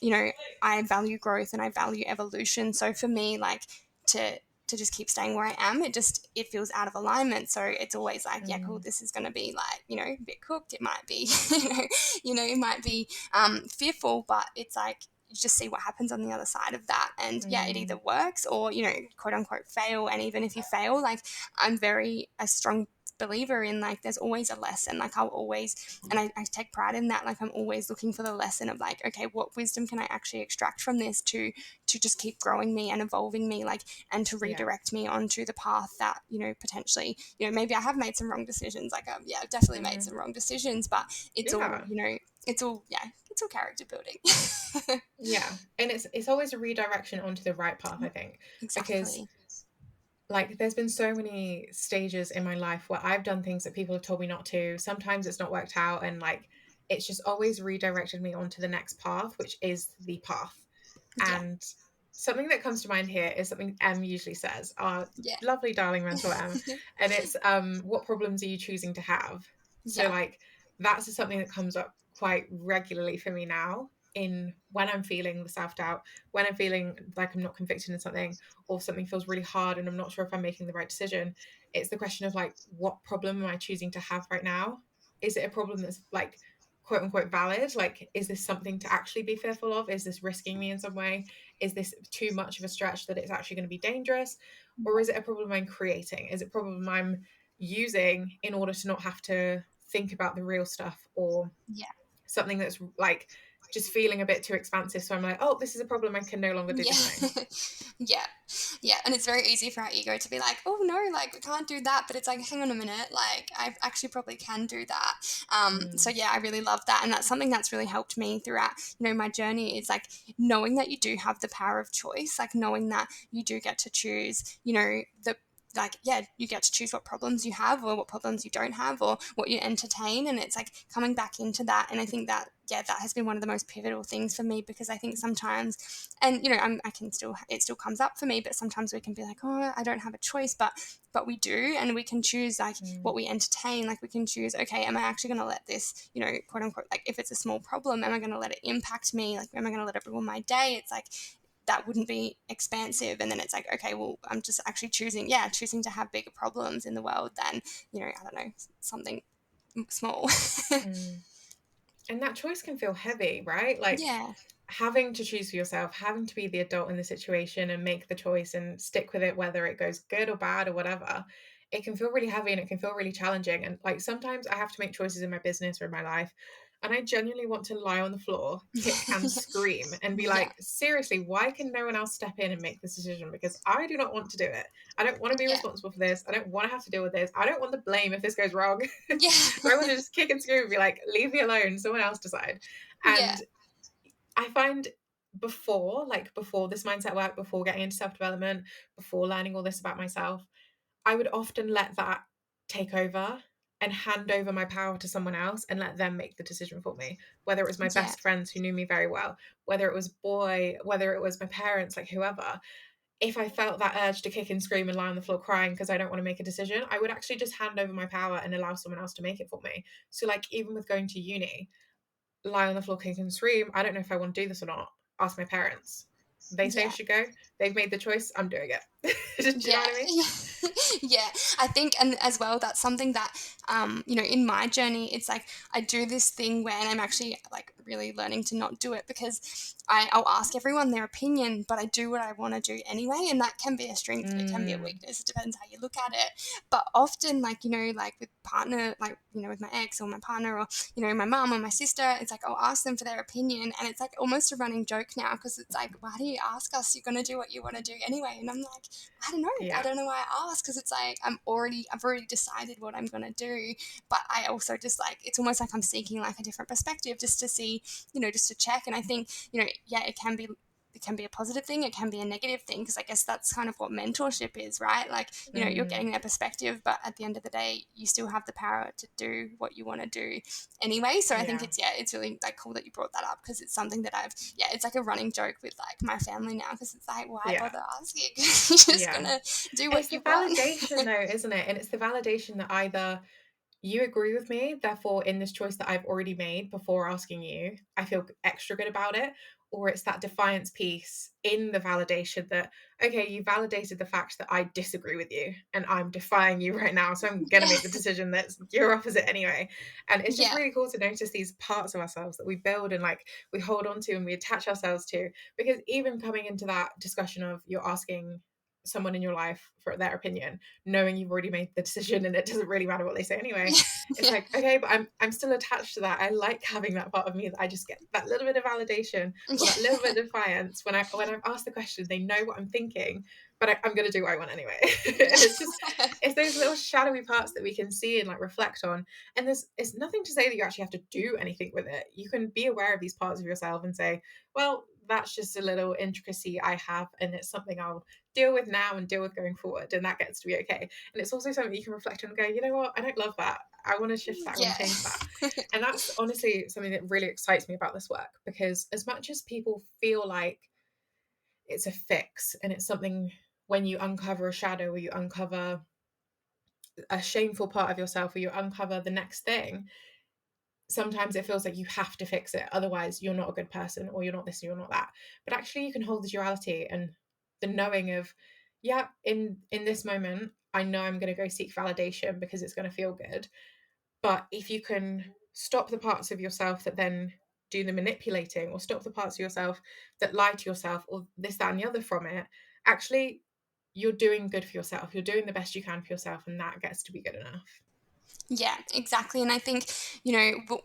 you know, I value growth and I value evolution. So for me, like to just keep staying where I am, it feels out of alignment. So it's always like, yeah, cool, mm, this is gonna be like, a bit cooked. It might be, it might be fearful, but it's like you just see what happens on the other side of that. And yeah, it either mm, works or, quote unquote fail. And even if you fail, like I'm very a strong believer in like there's always a lesson. Like I'll always, and I take pride in that, like I'm always looking for the lesson of like, okay, what wisdom can I actually extract from this to just keep growing me and evolving me, like, and to yeah. redirect me onto the path that potentially, maybe I have made some wrong decisions, like yeah, I've definitely made some Hmm. wrong decisions, but it's all, Yeah. it's all character building. Yeah. And it's always a redirection onto the right path, I think. Because Exactly. like there's been so many stages in my life where I've done things that people have told me not to. Sometimes it's not worked out, and like it's just always redirected me onto the next path, which is the path. Yeah. And something that comes to mind here is something M usually says, our Yeah. lovely darling mentor M, and it's what problems are you choosing to have? So Yeah. like that's something that comes up quite regularly for me now in when I'm feeling the self-doubt, when I'm feeling like I'm not convicted in something, or something feels really hard and I'm not sure if I'm making the right decision. It's the question of like, what problem am I choosing to have right now? Is it a problem that's like quote unquote valid? Like, is this something to actually be fearful of? Is this risking me in some way? Is this too much of a stretch that it's actually going to be dangerous? Or is it a problem I'm creating? Is it a problem I'm using in order to not have to think about the real stuff, or Yeah. something that's like just feeling a bit too expansive? So I'm like, oh, this is a problem. I can no longer do Yeah. this thing. Yeah. Yeah. And it's very easy for our ego to be like, oh no, like we can't do that. But it's like, hang on a minute, like I actually probably can do that. So Mm, yeah, I really love that. And that's something that's really helped me throughout, my journey is like knowing that you do have the power of choice, like knowing that you do get to choose, the like yeah, you get to choose what problems you have or what problems you don't have or what you entertain, and it's like coming back into that. And I think that yeah, that has been one of the most pivotal things for me, because I think sometimes, and I can still, it still comes up for me, but sometimes we can be like, oh, I don't have a choice, but we do, and we can choose like mm, what we entertain. Like we can choose, okay, am I actually going to let this, quote unquote, like if it's a small problem, am I going to let it impact me? Like am I going to let it ruin my day? It's like that wouldn't be expansive. And then it's like, okay, well, I'm just actually choosing to have bigger problems in the world than, I don't know, something small. mm. And that choice can feel heavy, right? Like Yeah. having to choose for yourself, having to be the adult in the situation and make the choice and stick with it, whether it goes good or bad or whatever. It can feel really heavy and it can feel really challenging. And like sometimes I have to make choices in my business or in my life. And I genuinely want to lie on the floor, kick and scream and be Yeah. like, seriously, why can no one else step in and make this decision? Because I do not want to do it. I don't want to be Yeah. responsible for this. I don't want to have to deal with this. I don't want the blame if this goes wrong. Yeah. I want to just kick and scream and be like, leave me alone, someone else decide. Yeah. And I find before this mindset work, before getting into self development, before learning all this about myself, I would often let that take over and hand over my power to someone else and let them make the decision for me. Whether it was my Yeah. best friends who knew me very well, whether it was boy, whether it was my parents, like whoever, if I felt that urge to kick and scream and lie on the floor crying because I don't want to make a decision, I would actually just hand over my power and allow someone else to make it for me. So, like, even with going to uni, lie on the floor, kick and scream. I don't know if I want to do this or not. Ask my parents. They say I Yeah. should go. They've made the choice. I'm doing it. Do you know Yeah, what I mean? yeah. I think, and as well, that's something that, in my journey, it's like I do this thing when I'm actually like really learning to not do it because I'll ask everyone their opinion, but I do what I want to do anyway, and that can be a strength, it can be a Mm, weakness. It depends how you look at it. But often, like like with partner, like with my ex or my partner or my mum or my sister, it's like I'll ask them for their opinion, and it's like almost a running joke now because it's like, why do you ask us? You're gonna do what you want to do anyway, and I'm like, I don't know. I yeah. don't know why I asked because it's like I've already decided what I'm gonna do. But I also just like it's almost like I'm seeking like a different perspective just to see, just to check. And I think, yeah, it can be a positive thing, it can be a negative thing, because I guess that's kind of what mentorship is, right? Like, you're Mm, getting their perspective, but at the end of the day, you still have the power to do what you want to do anyway. So I think yeah. it's really like cool that you brought that up because it's something that it's like a running joke with like my family now because it's like, why Yeah. bother asking? You're just Yeah. gonna do It's what the you want. validation though, isn't it? And it's the validation that either you agree with me, therefore, in this choice that I've already made before asking you, I feel extra good about it. Or it's that defiance piece in the validation that, okay, you validated the fact that I disagree with you and I'm defying you right now. So I'm going to Yeah, make the decision that's your opposite anyway. And it's just yeah, really cool to notice these parts of ourselves that we build and like we hold on to and we attach ourselves to. Because even coming into that discussion of you're asking someone in your life for their opinion, knowing you've already made the decision and it doesn't really matter what they say anyway, it's yeah, like, okay, but I'm still attached to that. I like having that part of me that I just get that little bit of validation or that little bit of defiance when I'm asked the question. They know what I'm thinking, but I'm going to do what I want anyway. And yeah. it's those little shadowy parts that we can see and like reflect on. And it's nothing to say that you actually have to do anything with it. You can be aware of these parts of yourself and say, well, that's just a little intricacy I have, and it's something I'll deal with now and deal with going forward, and that gets to be okay. And it's also something you can reflect on and go, you know what, I don't love that. I want to shift that. I want Yeah. to change that. And that's honestly something that really excites me about this work, because as much as people feel like it's a fix and it's something, when you uncover a shadow or you uncover a shameful part of yourself or you uncover the next thing, sometimes it feels like you have to fix it. Otherwise, you're not a good person or you're not this, you're not that. But actually, you can hold the duality and the knowing of, yeah, in this moment, I know I'm going to go seek validation because it's going to feel good. But if you can stop the parts of yourself that then do the manipulating, or stop the parts of yourself that lie to yourself, or this, that, and the other from it, actually, you're doing good for yourself. You're doing the best you can for yourself, and that gets to be good enough. Yeah, exactly. And I think,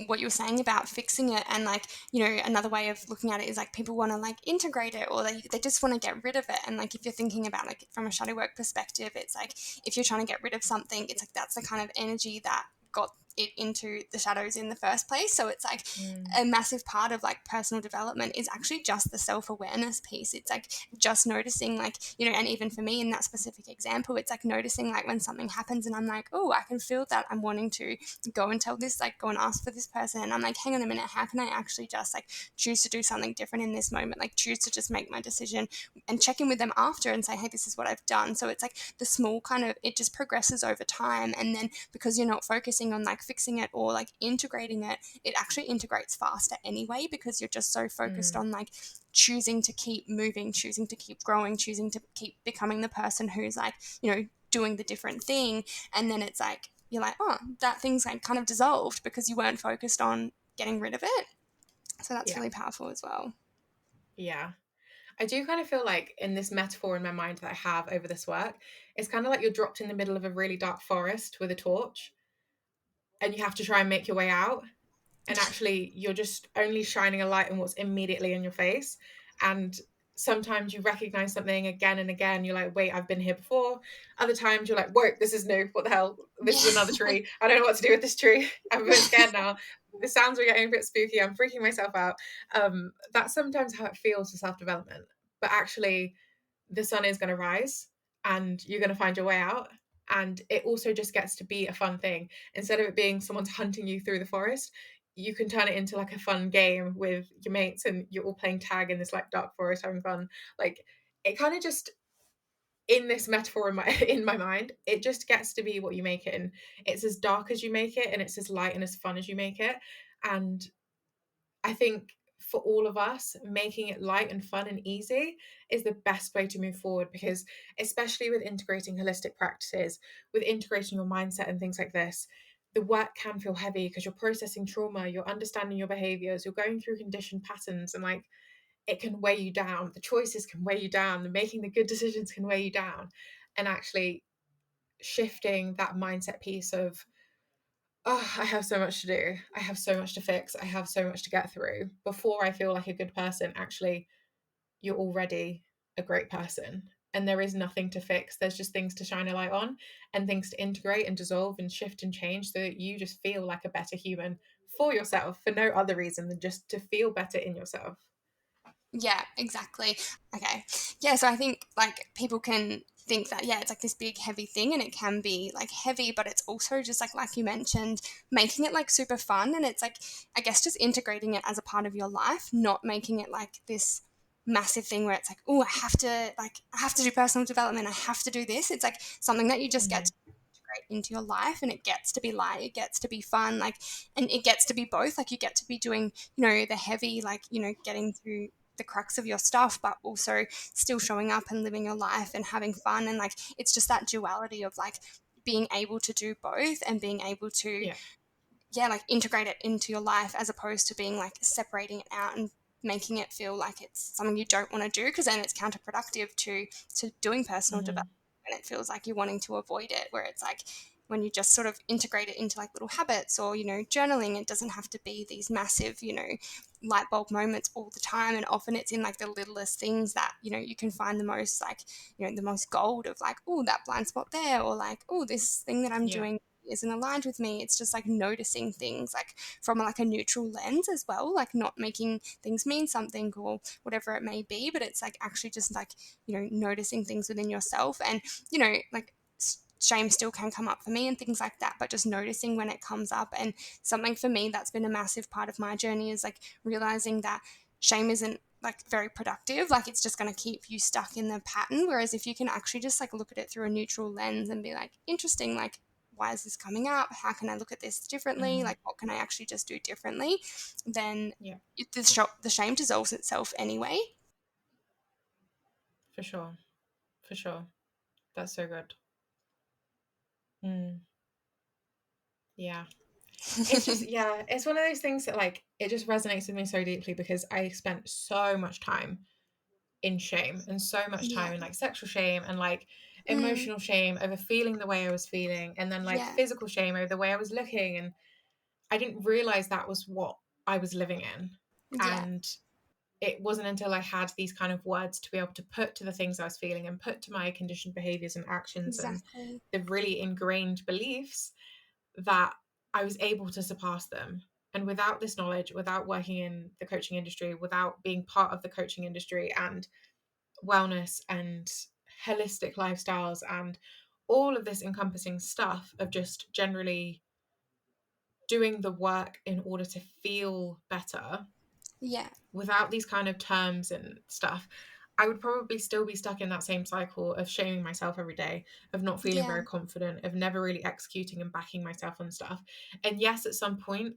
what you were saying about fixing it, and like, another way of looking at it is like people want to like integrate it, or they just want to get rid of it. And like, if you're thinking about like from a shadow work perspective, it's like if you're trying to get rid of something, it's like that's the kind of energy that got it into the shadows in the first place. So it's like Mm, a massive part of like personal development is actually just the self-awareness piece. It's like just noticing, like, and even for me in that specific example, it's like noticing like when something happens and I'm like, oh, I can feel that I'm wanting to go and tell this, like go and ask for this person, and I'm like, hang on a minute, how can I actually just like choose to do something different in this moment, like choose to just make my decision and check in with them after and say, hey, this is what I've done. So it's like the small kind of, it just progresses over time, and then because you're not focusing on like fixing it or like integrating it, it actually integrates faster anyway, because you're just so focused mm, on like choosing to keep moving, choosing to keep growing, choosing to keep becoming the person who's like, doing the different thing. And then it's like, you're like, oh, that thing's like kind of dissolved because you weren't focused on getting rid of it. So that's yeah, really powerful as well. yeah. I do kind of feel like in this metaphor in my mind that I have over this work, it's kind of like you're dropped in the middle of a really dark forest with a torch and you have to try and make your way out. And actually, you're just only shining a light on what's immediately in your face. And sometimes you recognize something again and again. You're like, wait, I've been here before. Other times you're like, whoa, this is new. What the hell? This is another Yeah. tree. I don't know what to do with this tree. I'm a bit scared now. The sounds are getting a bit spooky. I'm freaking myself out. That's sometimes how it feels for self development. But actually, the sun is going to rise and you're going to find your way out. And it also just gets to be a fun thing. Instead of it being someone's hunting you through the forest, you can turn it into like a fun game with your mates and you're all playing tag in this like dark forest having fun. Like, it kind of just in this metaphor in my mind, it just gets to be what you make it, and it's as dark as you make it, and it's as light and as fun as you make it. And I think for all of us, making it light and fun and easy is the best way to move forward, because especially with integrating holistic practices, with integrating your mindset and things like this, the work can feel heavy because you're processing trauma, you're understanding your behaviors, you're going through conditioned patterns, and like it can weigh you down. The choices can weigh you down. The making the good decisions can weigh you down. And actually shifting that mindset piece of, oh, I have so much to do. I have so much to fix. I have so much to get through before I feel like a good person. Actually, you're already a great person. And there is nothing to fix. There's just things to shine a light on and things to integrate and dissolve and shift and change so that you just feel like a better human for yourself, for no other reason than just to feel better in yourself. Yeah, exactly. Okay. Yeah, so I think like people can think that yeah, it's like this big heavy thing and it can be like heavy, but it's also just like you mentioned, making it like super fun, and it's like I guess just integrating it as a part of your life, not making it like this massive thing where it's like, oh, I have to do personal development, I have to do this. It's like something that you just get Mm, to integrate into your life, and it gets to be light, it gets to be fun, like, and it gets to be both. Like you get to be doing, the heavy, like, getting through the crux of your stuff, but also still showing up and living your life and having fun. And like, it's just that duality of like being able to do both and being able to, yeah. yeah, like integrate it into your life as opposed to being like separating it out and making it feel like it's something you don't want to do, because then it's counterproductive to doing personal development, Mm, and it feels like you're wanting to avoid it, where it's like when you just sort of integrate it into like little habits, or journaling, it doesn't have to be these massive, light bulb moments all the time, and often it's in like the littlest things that you can find the most, like, the most gold of like, oh, that blind spot there, or like, oh, this thing that I'm yeah. doing isn't aligned with me. It's just like noticing things like from like a neutral lens as well, like not making things mean something or whatever it may be, but it's like actually just like, noticing things within yourself. And like shame still can come up for me and things like that, but just noticing when it comes up. And something for me that's been a massive part of my journey is like realizing that shame isn't like very productive, like it's just going to keep you stuck in the pattern. Whereas if you can actually just like look at it through a neutral lens and be like, interesting, like, why is this coming up? How can I look at this differently? Mm, Like, what can I actually just do differently? Then yeah, the shame dissolves itself anyway. for sure. For sure. That's so good. Mm, yeah. It's just, yeah, it's one of those things that like, it just resonates with me so deeply because I spent so much time in shame and so much Yeah. time in like sexual shame and like Mm, emotional shame over feeling the way I was feeling, and then like yeah. physical shame over the way I was looking. And I didn't realize that was what I was living in. Yeah. And it wasn't until I had these kind of words to be able to put to the things I was feeling and put to my conditioned behaviors and actions and Exactly. the really ingrained beliefs that I was able to surpass them. And without this knowledge, without working in the coaching industry, without being part of the coaching industry and wellness and holistic lifestyles and all of this encompassing stuff of just generally doing the work in order to feel better, Yeah. without these kind of terms and stuff, I would probably still be stuck in that same cycle of shaming myself every day, of not feeling Yeah. very confident, of never really executing and backing myself on stuff. And yes, at some point,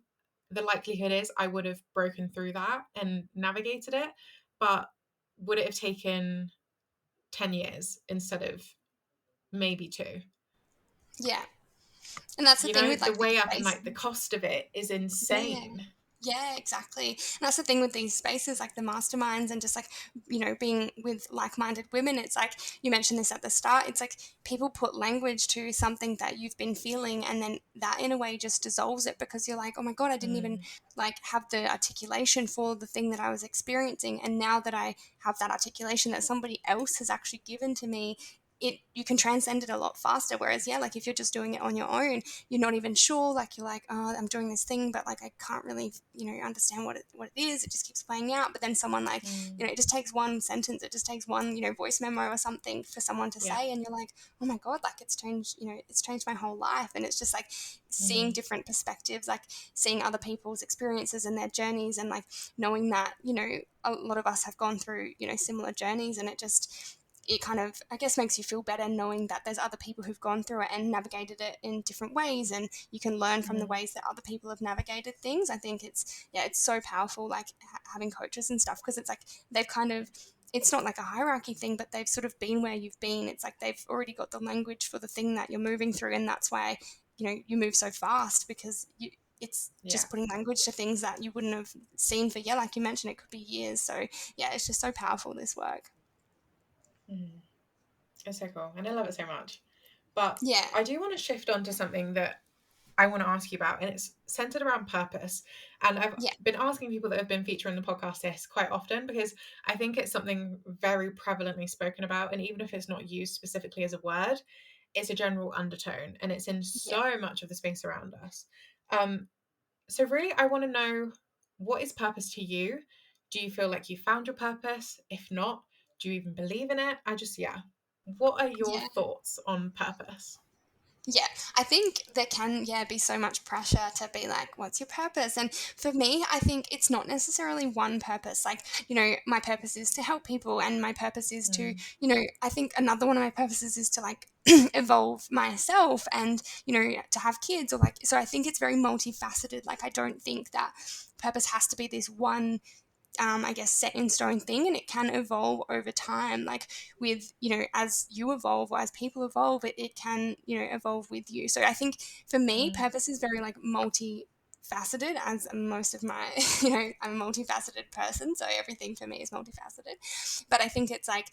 the likelihood is I would have broken through that and navigated it. But would it have taken 10 years instead of maybe two? Yeah. And that's the You thing know, with the like these way up and spaces. like the cost of it is Yeah. insane. Yeah, exactly. And that's the thing with these spaces, like the masterminds and just like, being with like minded women. It's like, you mentioned this at the start. It's like people put language to something that you've been feeling, and then that in a way just dissolves it, because you're like, oh my God, I didn't even Mm, like have the articulation for the thing that I was experiencing. And now that I have that articulation that somebody else has actually given to me, you can transcend it a lot faster. Whereas yeah, like if you're just doing it on your own, you're not even sure, like you're like, oh, I'm doing this thing, but like I can't really understand what it is. It just keeps playing out. But then someone like, mm, it just takes one sentence, it just takes one voice memo or something for someone to yeah. say, and you're like, oh my God, like it's changed, it's changed my whole life. And it's just like seeing Mm, different perspectives, like seeing other people's experiences and their journeys, and like knowing that a lot of us have gone through similar journeys, and it kind of, I guess, makes you feel better knowing that there's other people who've gone through it and navigated it in different ways, and you can learn from the Mm. ways that other people have navigated things. I think it's so powerful, like having coaches and stuff, because it's like they've kind of, it's not like a hierarchy thing, but they've sort of been where you've been. It's like they've already got the language for the thing that you're moving through, and that's why, you move so fast, because it's Yeah. just putting language to things that you wouldn't have seen for, yeah, like you mentioned, it could be years. So yeah, it's just so powerful, this work. Mm. It's so cool. And I love it so much. But Yeah, I do want to shift on to something that I want to ask you about, and it's centered around purpose. And I've yeah, been asking people that have been featured in the podcast this quite often because I think it's something very prevalently spoken about. And even if it's not used specifically as a word, it's a general undertone and it's in yeah, so much of the space around us. Um, so, really, I want to know, what is purpose to you? Do you feel like you found your purpose? If not, do you even believe in it? Yeah. What are your yeah. thoughts on purpose? Yeah, I think there can, yeah, be so much pressure to be like, what's your purpose? And for me, I think it's not necessarily one purpose. Like, my purpose is to help people, and my purpose is to, Mm, I think another one of my purposes is to like evolve myself, and, to have kids, or like, so I think it's very multifaceted. Like, I don't think that purpose has to be this one, I guess, set in stone thing, and it can evolve over time. Like with, as you evolve or as people evolve, it can, evolve with you. So I think for me, mm, purpose is very like multifaceted, as most of my, I'm a multifaceted person. So everything for me is multifaceted. But I think it's like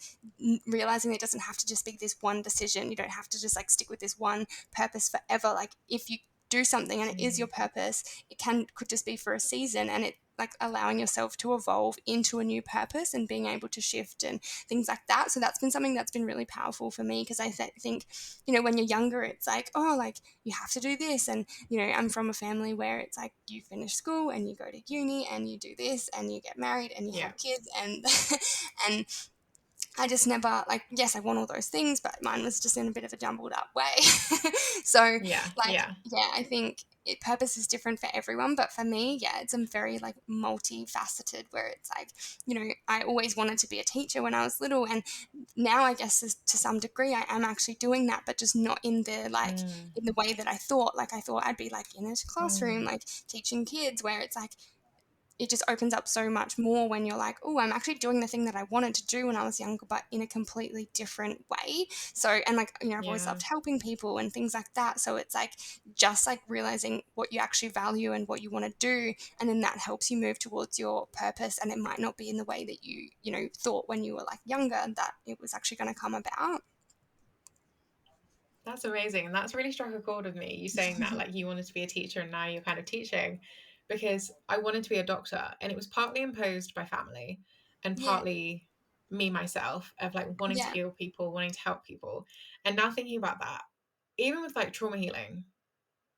realizing it doesn't have to just be this one decision. You don't have to just like stick with this one purpose forever. Like if you do something and it is your mm. purpose, it could just be for a season, and it like allowing yourself to evolve into a new purpose and being able to shift and things like that. So that's been something that's been really powerful for me, because I think, when you're younger, it's like, oh, like you have to do this. And, I'm from a family where it's like you finish school and you go to uni and you do this and you get married and you Yeah. have kids, and and I just never, like, yes, I want all those things, but mine was just in a bit of a jumbled up way. So, Yeah. like, Yeah. yeah, I think purpose is different for everyone, but for me, yeah, it's a very like multifaceted, where it's like, I always wanted to be a teacher when I was little, and now I guess to some degree I am actually doing that, but just not in the like Mm, in the way that I thought. Like I thought I'd be like in a classroom, mm. like teaching kids, where it's like it just opens up so much more when you're like, oh, I'm actually doing the thing that I wanted to do when I was younger, but in a completely different way. So, and like, I've always Yeah. loved helping people and things like that. So it's like just like realizing what you actually value and what you want to do. And then that helps you move towards your purpose. And it might not be in the way that you thought when you were like younger that it was actually going to come about. That's amazing. And that's really struck a chord with me. You saying that, like, you wanted to be a teacher and now you're kind of teaching, because I wanted to be a doctor. And it was partly imposed by family and Yeah. partly me myself, of like wanting to Yeah. heal people, wanting to help people. And now thinking about that, even with like trauma healing,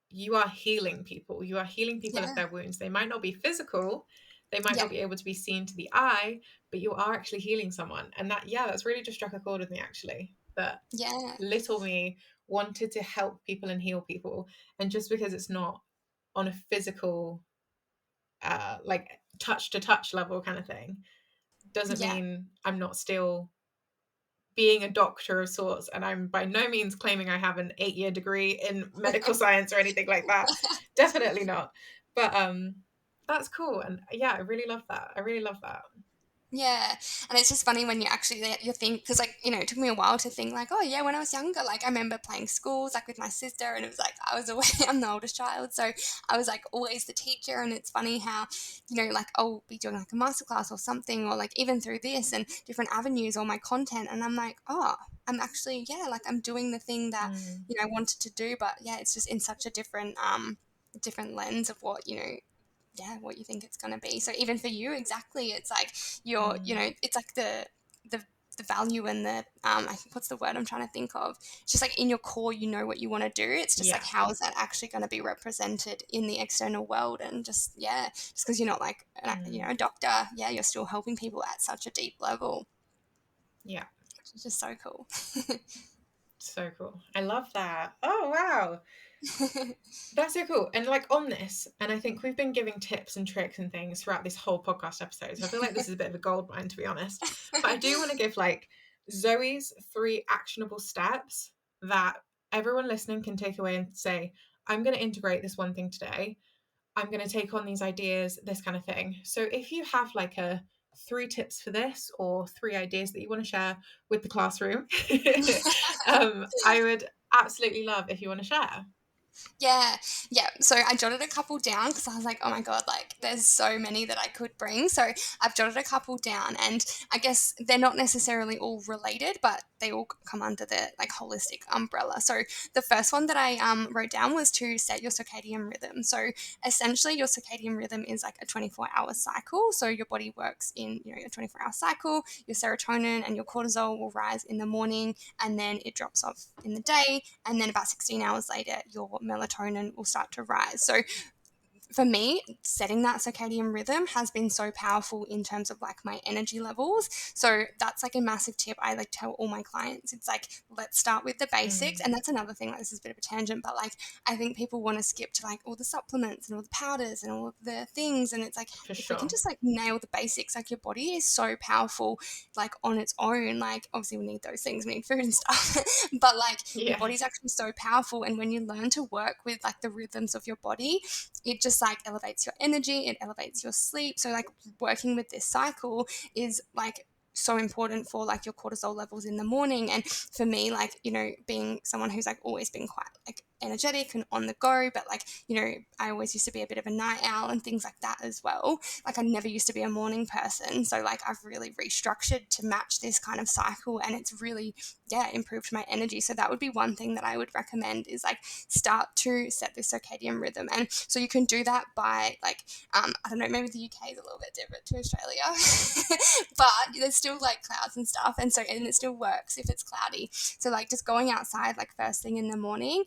you are healing people. You are healing people of Yeah. their wounds. They might not be physical, they might Yeah. not be able to be seen to the eye, but you are actually healing someone. And that, yeah, that's really just struck a chord with me actually. That Yeah. little me wanted to help people and heal people. And just because it's not on a physical, like touch to touch level kind of thing, doesn't Yeah. mean I'm not still being a doctor of sorts. And I'm by no means claiming I have an 8-year degree in medical science or anything like that. Definitely not. But that's cool. And yeah, I really love that. I really love that. Yeah, and it's just funny when you actually you think, because like it took me a while to think like, oh yeah, when I was younger, like I remember playing schools like with my sister, and it was like I was always I'm the oldest child, so I was like always the teacher. And it's funny how like I'll be doing like a masterclass or something, or like even through this and different avenues or my content, and I'm like, oh, I'm actually, yeah, like I'm doing the thing that Mm, I wanted to do, but yeah, it's just in such a different lens of what yeah, what you think it's going to be. So even for you, exactly, it's like you're, mm, it's like the the value and the I think, what's the word I'm trying to think of? It's just like in your core, you know what you want to do. It's just like yeah. how is that actually going to be represented in the external world? And just, yeah, just because you're not like Mm, a doctor, yeah, you're still helping people at such a deep level, yeah. which is just so cool. So cool. I love that. Oh, wow. That's so cool. And like on this, and I think we've been giving tips and tricks and things throughout this whole podcast episode. So I feel like this is a bit of a gold mine, to be honest. But I do want to give like Zoe's 3 actionable steps that everyone listening can take away and say, I'm going to integrate this one thing today. I'm going to take on these ideas, this kind of thing. So if you have like a 3 tips for this or 3 ideas that you want to share with the classroom, I would absolutely love if you want to share. Yeah, yeah. So I jotted a couple down because I was like, oh my God, like there's so many that I could bring. So I've jotted a couple down, and I guess they're not necessarily all related, but they all come under the like holistic umbrella. So the first one that I wrote down was to set your circadian rhythm. So essentially, your circadian rhythm is like a 24-hour cycle. So your body works in your 24-hour cycle. Your serotonin and your cortisol will rise in the morning, and then it drops off in the day, and then about 16 hours later, your melatonin will start to rise. So for me, setting that circadian rhythm has been so powerful in terms of like my energy levels. So that's like a massive tip I like tell all my clients. It's like, let's start with the basics. Mm, And that's another thing, like this is a bit of a tangent, but like I think people want to skip to like all the supplements and all the powders and all of the things. And it's like, for if we can sure. just like nail the basics, like your body is so powerful, like on its own. Like obviously we need those things, we need food and stuff, but like your Yeah. body's actually so powerful. And when you learn to work with like the rhythms of your body, it just like elevates your energy, it elevates your sleep. So like working with this cycle is like so important for like your cortisol levels in the morning. And for me, like, being someone who's like always been quite like energetic and on the go, but like, I always used to be a bit of a night owl and things like that as well. Like I never used to be a morning person. So like I've really restructured to match this kind of cycle, and it's really, yeah, improved my energy. So that would be one thing that I would recommend is like start to set this circadian rhythm. And so you can do that by like, I don't know, maybe the UK is a little bit different to Australia, but there's still like clouds and stuff. And it still works if it's cloudy. So like just going outside like first thing in the morning,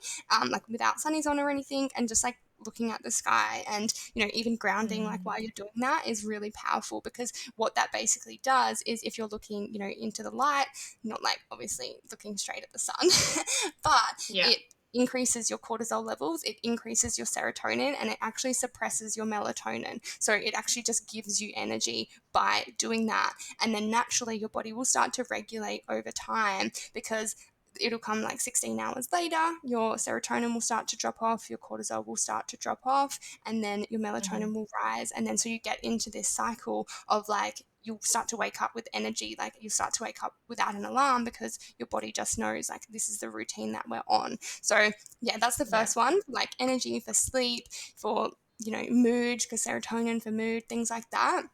like without sunnies on or anything, and just like looking at the sky and even grounding like Mm, while you're doing that is really powerful, because what that basically does is if you're looking into the light, not like obviously looking straight at the sun, but yeah. it increases your cortisol levels, it increases your serotonin, and it actually suppresses your melatonin. So it actually just gives you energy by doing that. And then naturally your body will start to regulate over time, because it'll come like 16 hours later, your serotonin will start to drop off, your cortisol will start to drop off, and then your Hmm. melatonin will rise. And then so you get into this cycle of like, you'll start to wake up with energy, like you start to wake up without an alarm, because your body just knows like this is the routine that we're on. So yeah, that's the Yeah. first one, like energy for sleep, for mood, because serotonin for mood, things like that.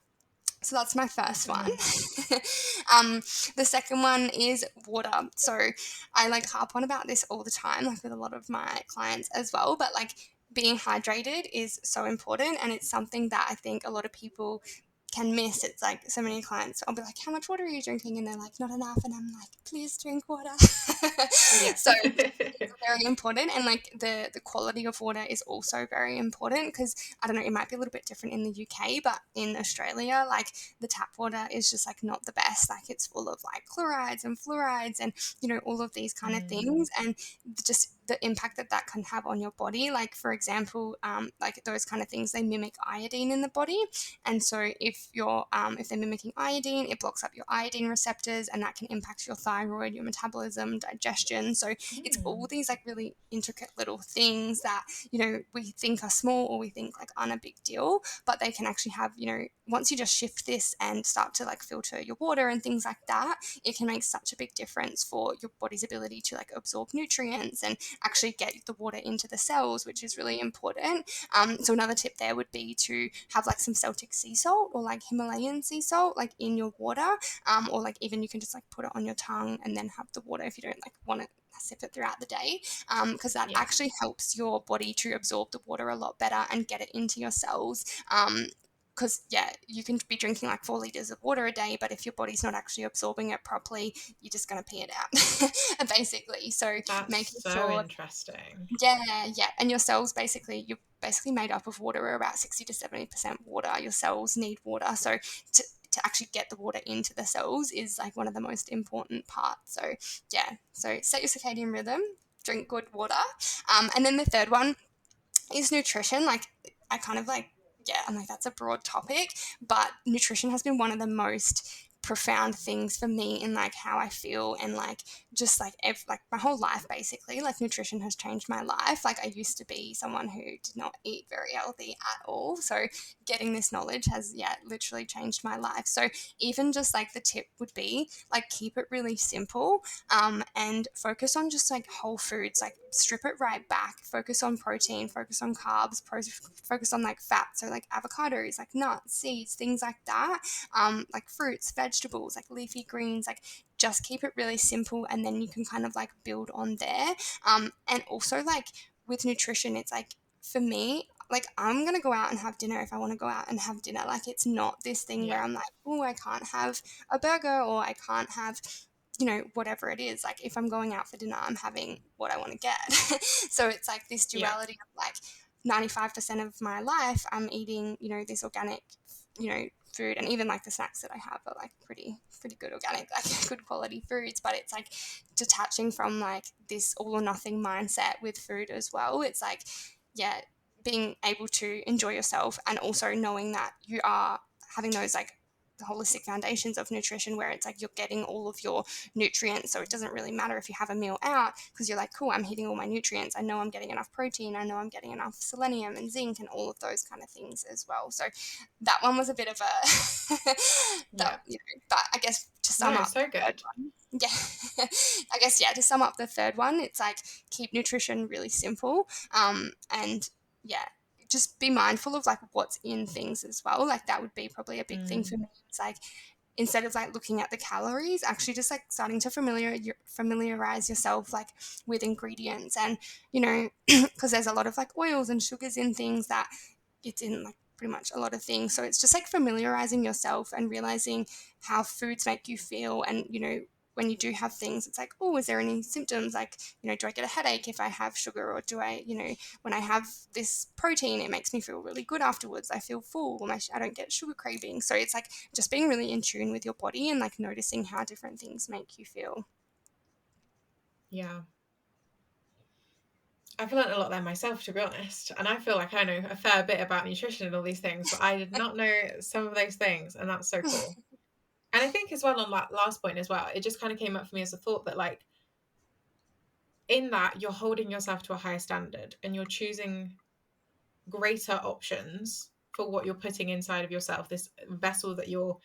So that's my first one. Hmm. The second one is water. So I like harp on about this all the time, like with a lot of my clients as well. But like being hydrated is so important, and it's something that I think a lot of people can miss. It's like so many clients, I'll be like, how much water are you drinking? And they're like, not enough. And I'm like, please drink water. Yeah. So it's very important, and like the quality of water is also very important, because I don't know, it might be a little bit different in the UK, but in Australia, like the tap water is just like not the best. Like it's full of like chlorides and fluorides and all of these kind of Mm, things, and just the impact that that can have on your body. Like for example, like those kind of things, they mimic iodine in the body, and so if they're mimicking iodine, it blocks up your iodine receptors, and that can impact your thyroid, your metabolism, digestion. So it's all mm, these like really intricate little things that we think are small, or we think like aren't a big deal, but they can actually have, once you just shift this and start to like filter your water and things like that, it can make such a big difference for your body's ability to like absorb nutrients and actually get the water into the cells, which is really important. So another tip there would be to have like some Celtic sea salt or like Himalayan sea salt like in your water, or like even you can just like put it on your tongue and then have the water if you don't like want to sip it throughout the day, because that yeah. actually helps your body to absorb the water a lot better and get it into your cells. Because yeah, you can be drinking like 4 liters of water a day, but if your body's not actually absorbing it properly, you're just going to pee it out basically. So That's making so sure, interesting. yeah, and your cells basically, you're basically made up of water. We're about 60 to 70% water. Your cells need water, so to actually get the water into the cells is like one of the most important parts. So yeah, so set your circadian rhythm, drink good water, and then the third one is nutrition. Like I kind of like, yeah, I'm like, that's a broad topic, but nutrition has been one of the most profound things for me in like how I feel and like just like like my whole life basically. Like nutrition has changed my life. Like I used to be someone who did not eat very healthy at all. So getting this knowledge has literally changed my life. So even just like the tip would be like keep it really simple, and focus on just like whole foods, like strip it right back, focus on protein, focus on carbs, focus on like fat, so like avocados, like nuts, seeds, things like that, like fruits, vegetables, like leafy greens, like just keep it really simple, and then you can kind of like build on there. And also like with nutrition, it's like for me, like I'm gonna go out and have dinner if I want to go out and have dinner. Like it's not this thing where Yeah. I'm like, oh, I can't have a burger or I can't have, you know, whatever it is. Like if I'm going out for dinner, I'm having what I want to get. So it's like this Yeah. duality of like 95% of my life I'm eating, you know, this organic, you know, food, and even like the snacks that I have are like pretty good organic, like good quality foods. But it's like detaching from like this all or nothing mindset with food as well. It's like, yeah, being able to enjoy yourself and also knowing that you are having those like the holistic foundations of nutrition where it's like you're getting all of your nutrients, so it doesn't really matter if you have a meal out because you're like, cool, I'm hitting all my nutrients, I know I'm getting enough protein, I know I'm getting enough selenium and zinc and all of those kind of things as well. So that one was a bit of a Yeah. but I guess to sum No, up so the third good. one, I guess to sum up the third one, it's like keep nutrition really simple, and just be mindful of like what's in things as well. Like that would be probably a big thing for Mm. me. It's like instead of like looking at the calories, actually just like starting to familiarize yourself like with ingredients, and you know, because there's a lot of like oils and sugars in things that it's in like pretty much a lot of things. So it's just like familiarizing yourself and realizing how foods make you feel, and you know, when you do have things, it's like, oh, is there any symptoms? Like, you know, do I get a headache if I have sugar, or do I, you know, when I have this protein, it makes me feel really good afterwards. I feel full, and I don't get sugar cravings. So it's like just being really in tune with your body and like noticing how different things make you feel. Yeah. I've learned a lot there myself, to be honest. And I feel like I know a fair bit about nutrition and all these things, but I did not know some of those things. And that's so cool. And I think as well on that last point as well, it just kind of came up for me as a thought that like in that you're holding yourself to a higher standard and you're choosing greater options for what you're putting inside of yourself, this vessel that you're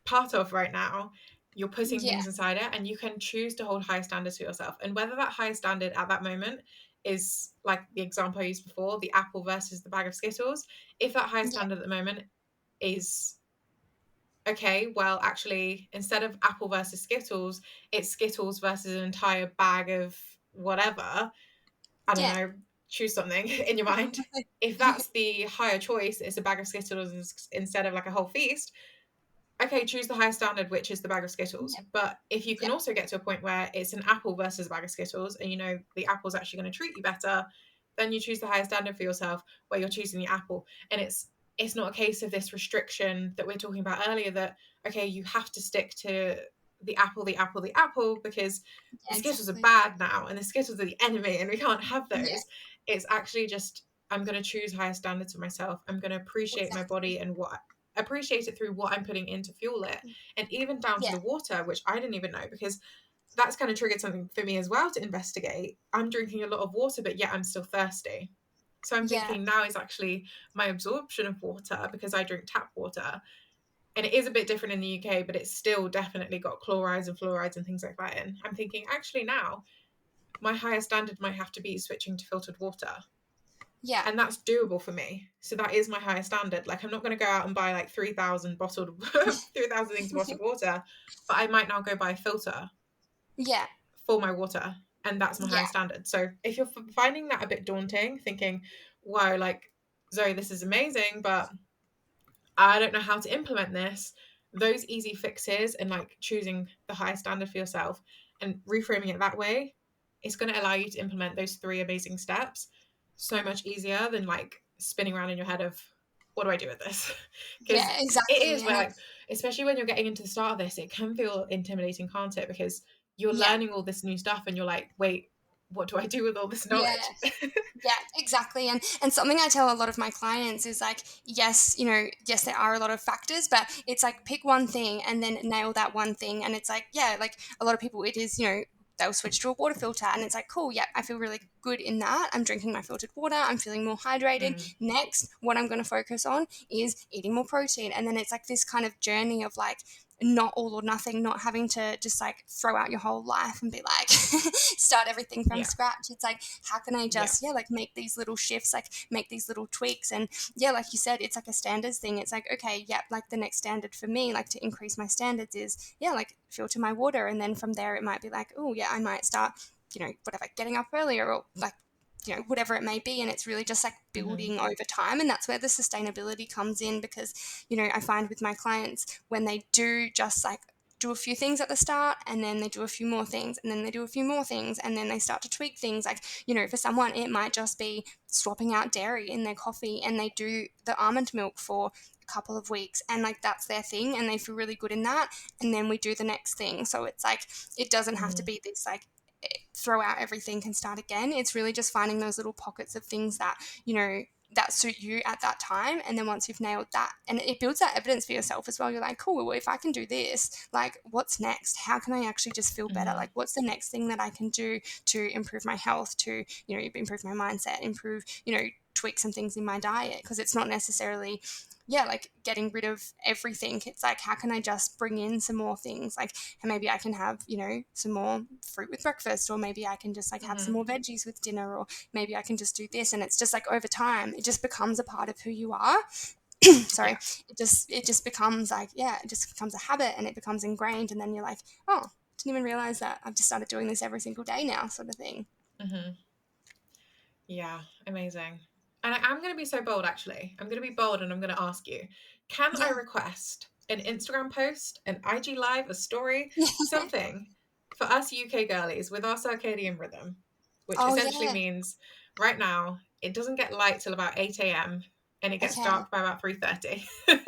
part of right now. You're putting Yeah, things inside it and you can choose to hold higher standards for yourself. And whether that higher standard at that moment is like the example I used before, the apple versus the bag of Skittles, if that higher yeah, standard at the moment is okay, well, actually, instead of apple versus Skittles, it's Skittles versus an entire bag of whatever. I don't yeah, know, choose something in your mind. If that's the higher choice, it's a bag of Skittles instead of like a whole feast. Okay, choose the higher standard, which is the bag of Skittles. yeah, But if you can yeah, also get to a point where it's an apple versus a bag of Skittles, and you know the apple's actually going to treat you better, then you choose the higher standard for yourself, where you're choosing the apple. And it's not a case of this restriction that we're talking about earlier. That okay, you have to stick to the apple, the apple, the apple, because the yeah, Skittles are exactly. bad now, and the Skittles are the enemy, and we can't have Yeah, those. It's actually just I'm going to choose higher standards for myself. I'm going to appreciate my body exactly. and what appreciate it through what I'm putting in to fuel it, and even down to Yeah, the water, which I didn't even know because that's kind of triggered something for me as well to investigate. I'm drinking a lot of water, but yet I'm still thirsty. So I'm yeah, thinking now is actually my absorption of water because I drink tap water. And it is a bit different in the UK, but it's still definitely got chlorides and fluorides and things like that in. I'm thinking actually now my higher standard might have to be switching to filtered water, yeah, and that's doable for me. So that is my higher standard. Like I'm not going to go out and buy like 3,000 bottled 3,000 things of bottled water, but I might now go buy a filter yeah, for my water, and that's my higher yeah, standard. So if you're finding that a bit daunting, thinking wow, like Zoe, this is amazing, but I don't know how to implement this, those easy fixes and like choosing the higher standard for yourself and reframing it that way, it's going to allow you to implement those three amazing steps so much easier than like spinning around in your head of what do I do with this? Because yeah, it exactly. is where And like, especially when you're getting into the start of this, it can feel intimidating, can't it? Because you're yeah, learning all this new stuff and you're like, wait, what do I do with all this yeah, knowledge? yeah, exactly. exactly. And something I tell a lot of my clients is like, yes, yes, there are a lot of factors, but it's like pick one thing and then nail that one thing. And it's like, yeah, like a lot of people, it is, they'll switch to a water filter and it's like, cool, yeah, I feel really good in that. I'm drinking my filtered water. I'm feeling more hydrated. Mm. Next, what I'm going to focus on is eating more protein. And then it's like this kind of journey of like, not all or nothing, not having to just like throw out your whole life and be like start everything from Yeah. scratch. It's like, how can I Yeah. just like make these little shifts, like make these little tweaks. And yeah, like you said, it's like a standards thing. It's like, okay, yeah, like the next standard for me, like to increase my standards is, yeah, like filter my water. And then from there it might be like, oh yeah, I might start, whatever, getting up earlier, or like, whatever it may be. And it's really just like Mm-hmm. building over time. And that's where the sustainability comes in, because, I find with my clients, when they do just like do a few things at the start, and then they do a few more things, and then they do a few more things, and then they start to tweak things. Like, for someone, it might just be swapping out dairy in their coffee, and they do the almond milk for a couple of weeks, and like that's their thing, and they feel really good in that. And then we do the next thing. So it's like, it doesn't have to Mm-hmm. be this like throw out everything and start again. It's really just finding those little pockets of things that, that suit you at that time. And then once you've nailed that, and it builds that evidence for yourself as well, you're like, cool, well, if I can do this, like what's next? How can I actually just feel better? Mm-hmm. Like what's the next thing that I can do to improve my health, to, improve my mindset, improve, tweak some things in my diet? Because it's not necessarily, yeah, like getting rid of everything. It's like, how can I just bring in some more things? Like, and maybe I can have, some more fruit with breakfast, or maybe I can just like have some Mm-hmm. more veggies with dinner, or maybe I can just do this. And it's just like over time, it just becomes a part of who you are. Sorry. Yeah. It just becomes like, yeah, it just becomes a habit, and it becomes ingrained. And then you're like, oh, didn't even realize that I've just started doing this every single day now, sort of thing. Mm-hmm. Yeah. Amazing. And I'm going to be so bold, actually. I'm going to be bold and I'm going to ask you, can I Yeah. request an Instagram post, an IG live, a story, something for us UK girlies with our circadian rhythm, which Oh, essentially yeah. means right now it doesn't get light till about 8 a.m. and it gets Okay. dark by about 3:30. So for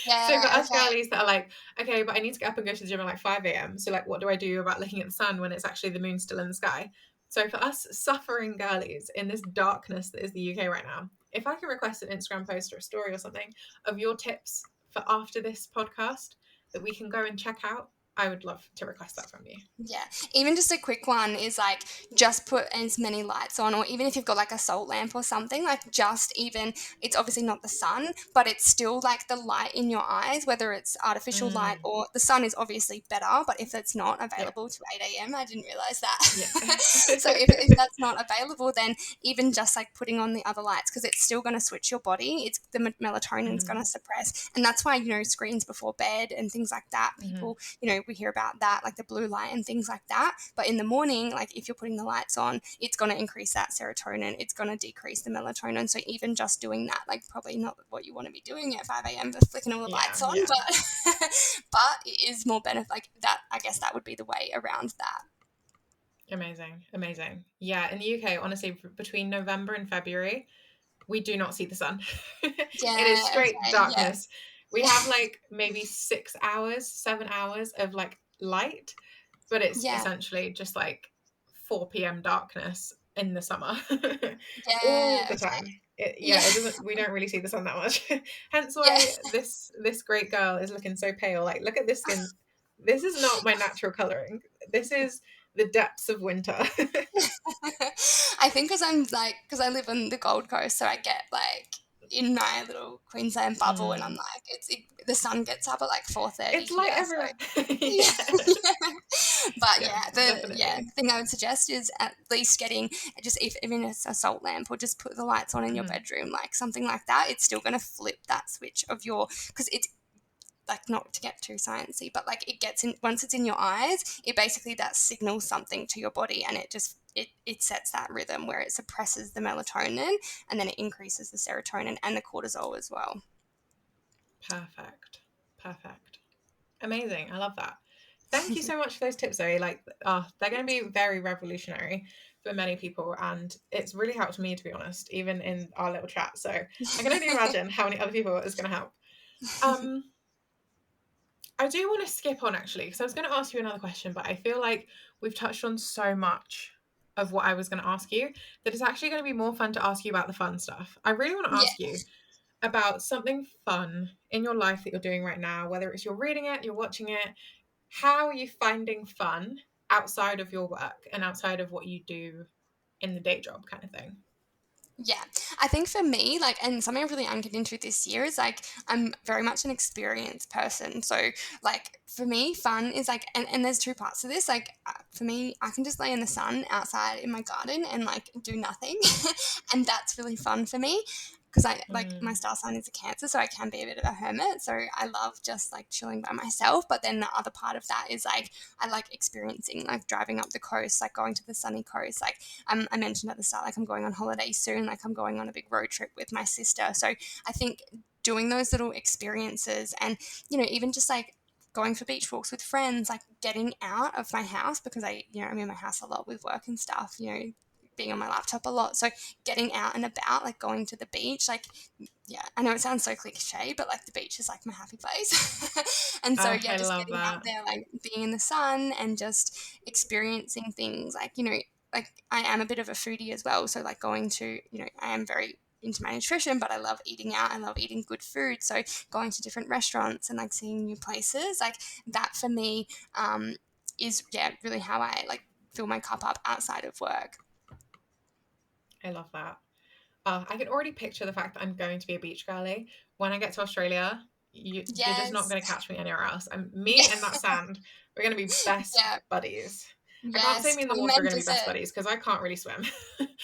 Yeah. us Okay. girlies that are like, okay, but I need to get up and go to the gym at like 5 a.m. So like, what do I do about looking at the sun when it's actually the moon still in the sky? So for us suffering girlies in this darkness that is the UK right now, if I can request an Instagram post or a story or something of your tips for after this podcast that we can go and check out, I would love to request that from you. Yeah, even just a quick one is like, just put as many lights on, or even if you've got like a salt lamp or something, like just even, it's obviously not the sun, but it's still like the light in your eyes, whether it's artificial light, Mm, or the sun is obviously better, but if it's not yeah, available to 8 a.m., I didn't realize that. yeah. So if that's not available, then even just like putting on the other lights, because it's still going to switch your body, it's the melatonin's going Mm-hmm, to suppress. And that's why, screens before bed and things like that, mm-hmm, people, we hear about that, like the blue light and things like that. But in the morning, like if you're putting the lights on, it's going to increase that serotonin, it's going to decrease the melatonin. So even just doing that, like probably not what you want to be doing at 5 a.m, but flicking all the yeah, lights on, yeah. but but it is more benefit, like that. I guess that would be the way around that. Amazing, amazing. Yeah, in the UK, honestly, between November and February, we do not see the sun. It is Yeah, straight okay, yeah. darkness. We have like maybe 6 hours, 7 hours of like light, but it's Yeah, essentially just like 4 p.m. darkness in the summer all yeah, the okay. time. Yeah, Yeah, it doesn't. We don't really see the sun that much. Hence yeah. why this great girl is looking so pale. Like, look at this skin. This is not my natural coloring. This is the depths of winter. I think because I live on the Gold Coast, so I get like in my little Queensland bubble, and I'm Mm. like, the sun gets up at like 4:30 It's light here, so everywhere. yeah. Yeah, But yeah, yeah, definitely. the thing I would suggest is at least getting just, if even it's a salt lamp, or just put the lights on in your Mhm. bedroom, like something like that. It's still going to flip that switch of your, because it's like, not to get too sciencey, but like it gets in, once it's in your eyes, it basically, that signals something to your body, and it sets that rhythm where it suppresses the melatonin, and then it increases the serotonin and the cortisol as well. Perfect. Perfect. Amazing. I love that. Thank you so much for those tips, Zoe. Like, they're going to be very revolutionary for many people, and it's really helped me, to be honest, even in our little chat. So I can only imagine how many other people it's going to help. Um, I do want to skip on actually, because I was going to ask you another question, but I feel like we've touched on so much of what I was going to ask you, that it's actually going to be more fun to ask you about the fun stuff. I really want to Yeah. ask you about something fun in your life that you're doing right now, whether it's you're reading it, you're watching it. How are you finding fun outside of your work and outside of what you do in the day job kind of thing? Yeah, I think for me, like, and something I've really anchored into this year is like, I'm very much an experienced person. So, like, for me, fun is like, and there's two parts to this. Like, for me, I can just lay in the sun outside in my garden and like do nothing. And that's really fun for me. Because I like my Mm, star sign is a Cancer, so I can be a bit of a hermit. So I love just like chilling by myself. But then the other part of that is like I like experiencing, like driving up the coast, like going to the sunny coast, like I mentioned at the start, like I'm going on holiday soon, like I'm going on a big road trip with my sister. So I think doing those little experiences and, even just like going for beach walks with friends, like getting out of my house because I'm in my house a lot with work and stuff, being on my laptop a lot. So getting out and about, like going to the beach, like, yeah, I know it sounds so cliche, but like the beach is like my happy place. And so, yeah, I just love getting out that. there, like being in the sun and just experiencing things like, like I am a bit of a foodie as well. So like going to, I am very into my nutrition, but I love eating out. I love eating good food. So going to different restaurants and like seeing new places, like that for me is, yeah, really how I like fill my cup up outside of work. I love that. I can already picture the fact that I'm going to be a beach girly when I get to Australia. You're just not Yes. going to catch me anywhere else. And Yeah. me and that sand, we're going to be best Yeah. buddies. I can't say Yes. me and the Come water are and going to be best visit. buddies because I can't really swim.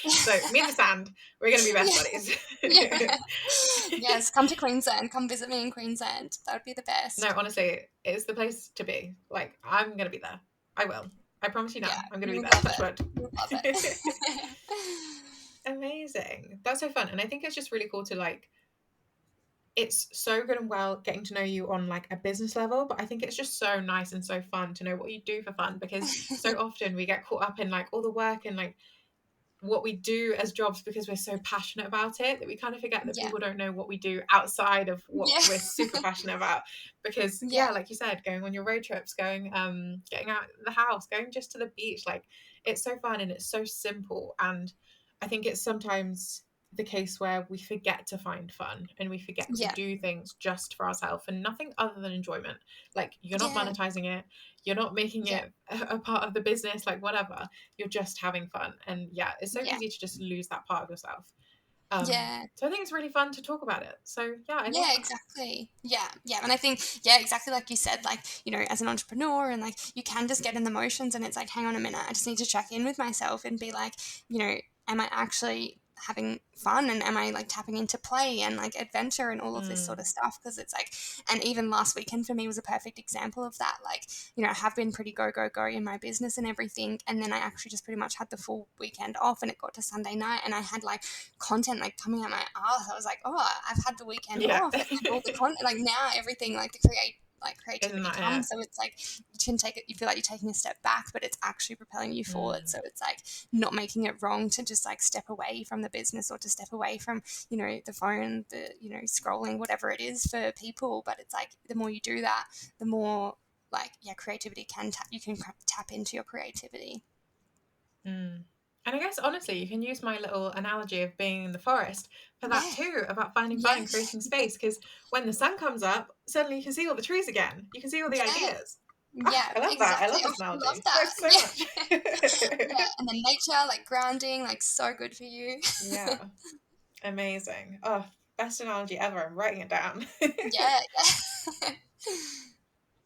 So me and the sand, we're going to be best Yeah. buddies. Yeah. Yes. Come to Queensland. Come visit me in Queensland. That would be the No, best. honestly, it's the place to be. Like I'm going to be there. I will. I promise you Yeah. now. I'm going to You be would there. love Touch it. wood. You would love it. Amazing. That's so fun. And I think it's just really cool to like it's so good and well getting to know you on like a business level, but I think it's just so nice and so fun to know what you do for fun because so often we get caught up in like all the work and like what we do as jobs because we're so passionate about it that we kind of forget that Yeah. people don't know what we do outside of what Yeah. we're super passionate about. Because Yeah. yeah, like you said, going on your road trips, going getting out of the house, going just to the beach, like it's so fun and it's so simple. And I think it's sometimes the case where we forget to find fun and we forget to Yeah. do things just for ourselves and nothing other than enjoyment. Like you're not Yeah. monetizing it, you're not making Yeah. it a part of the business, like whatever, you're just having fun. And yeah, it's so Yeah. easy to just lose that part of yourself. Yeah. So I think it's really fun to talk about it. So yeah, I love Yeah, that. exactly. Yeah, yeah. And I think, yeah, exactly like you said, like, as an entrepreneur and like you can just get in the motions and it's like, hang on a minute, I just need to check in with myself and be like, am I actually having fun and am I like tapping into play and like adventure and all of this sort of Mm, stuff? Because it's like, and even last weekend for me was a perfect example of that. Like, I have been pretty go, go, go in my business and everything. And then I actually just pretty much had the full weekend off and it got to Sunday night and I had like content like coming out my ass. I was like, oh, I've had the weekend yeah. off and like, all the content, like now everything like Isn't creativity that comes. it? So it's like you can take it, you feel like you're taking a step back, but it's actually propelling you forward. Mm, So it's like not making it wrong to just like step away from the business or to step away from, the phone, the, scrolling, whatever it is for people. But it's like the more you do that, the more like, yeah, creativity you can tap into your creativity. mm. And I guess honestly, you can use my little analogy of being in the forest for that Yeah. too, about finding fun Yeah. and creating space. Because when the sun comes up, suddenly you can see all the trees again. You can see all the Yeah. ideas. Ah, Yeah, I love that. I exactly. love Oh, this I love analogy. that. Thanks so much. Yeah. Yeah. And then nature, like grounding, like so good for you. Yeah, amazing. Oh, best analogy ever. I'm writing it down. Yeah. Yeah.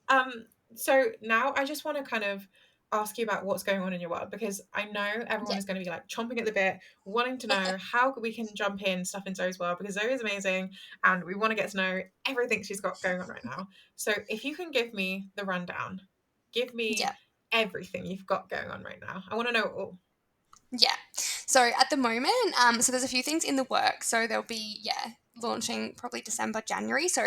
Um, so now I just want to kind of ask you about what's going on in your world because I know everyone Yeah. is going to be like chomping at the bit, wanting to know how we can jump in stuff in Zoe's world because Zoe is amazing and we want to get to know everything she's got going on right now. So if you can give me the rundown, give me Yeah. everything you've got going on right now. I want to know it all. Yeah. So at the moment, so there's a few things in the work. So there'll be, yeah, launching probably December, January. So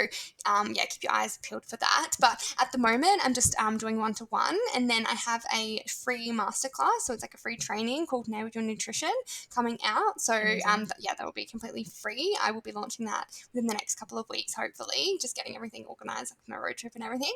yeah, keep your eyes peeled for that. But at the moment, I'm just doing one-to-one, and then I have a free masterclass. So it's like a free training called Nail Your Nutrition coming out. So Amazing. yeah, that will be completely free. I will be launching that within the next couple of weeks, hopefully, just getting everything organized, like my road trip and everything.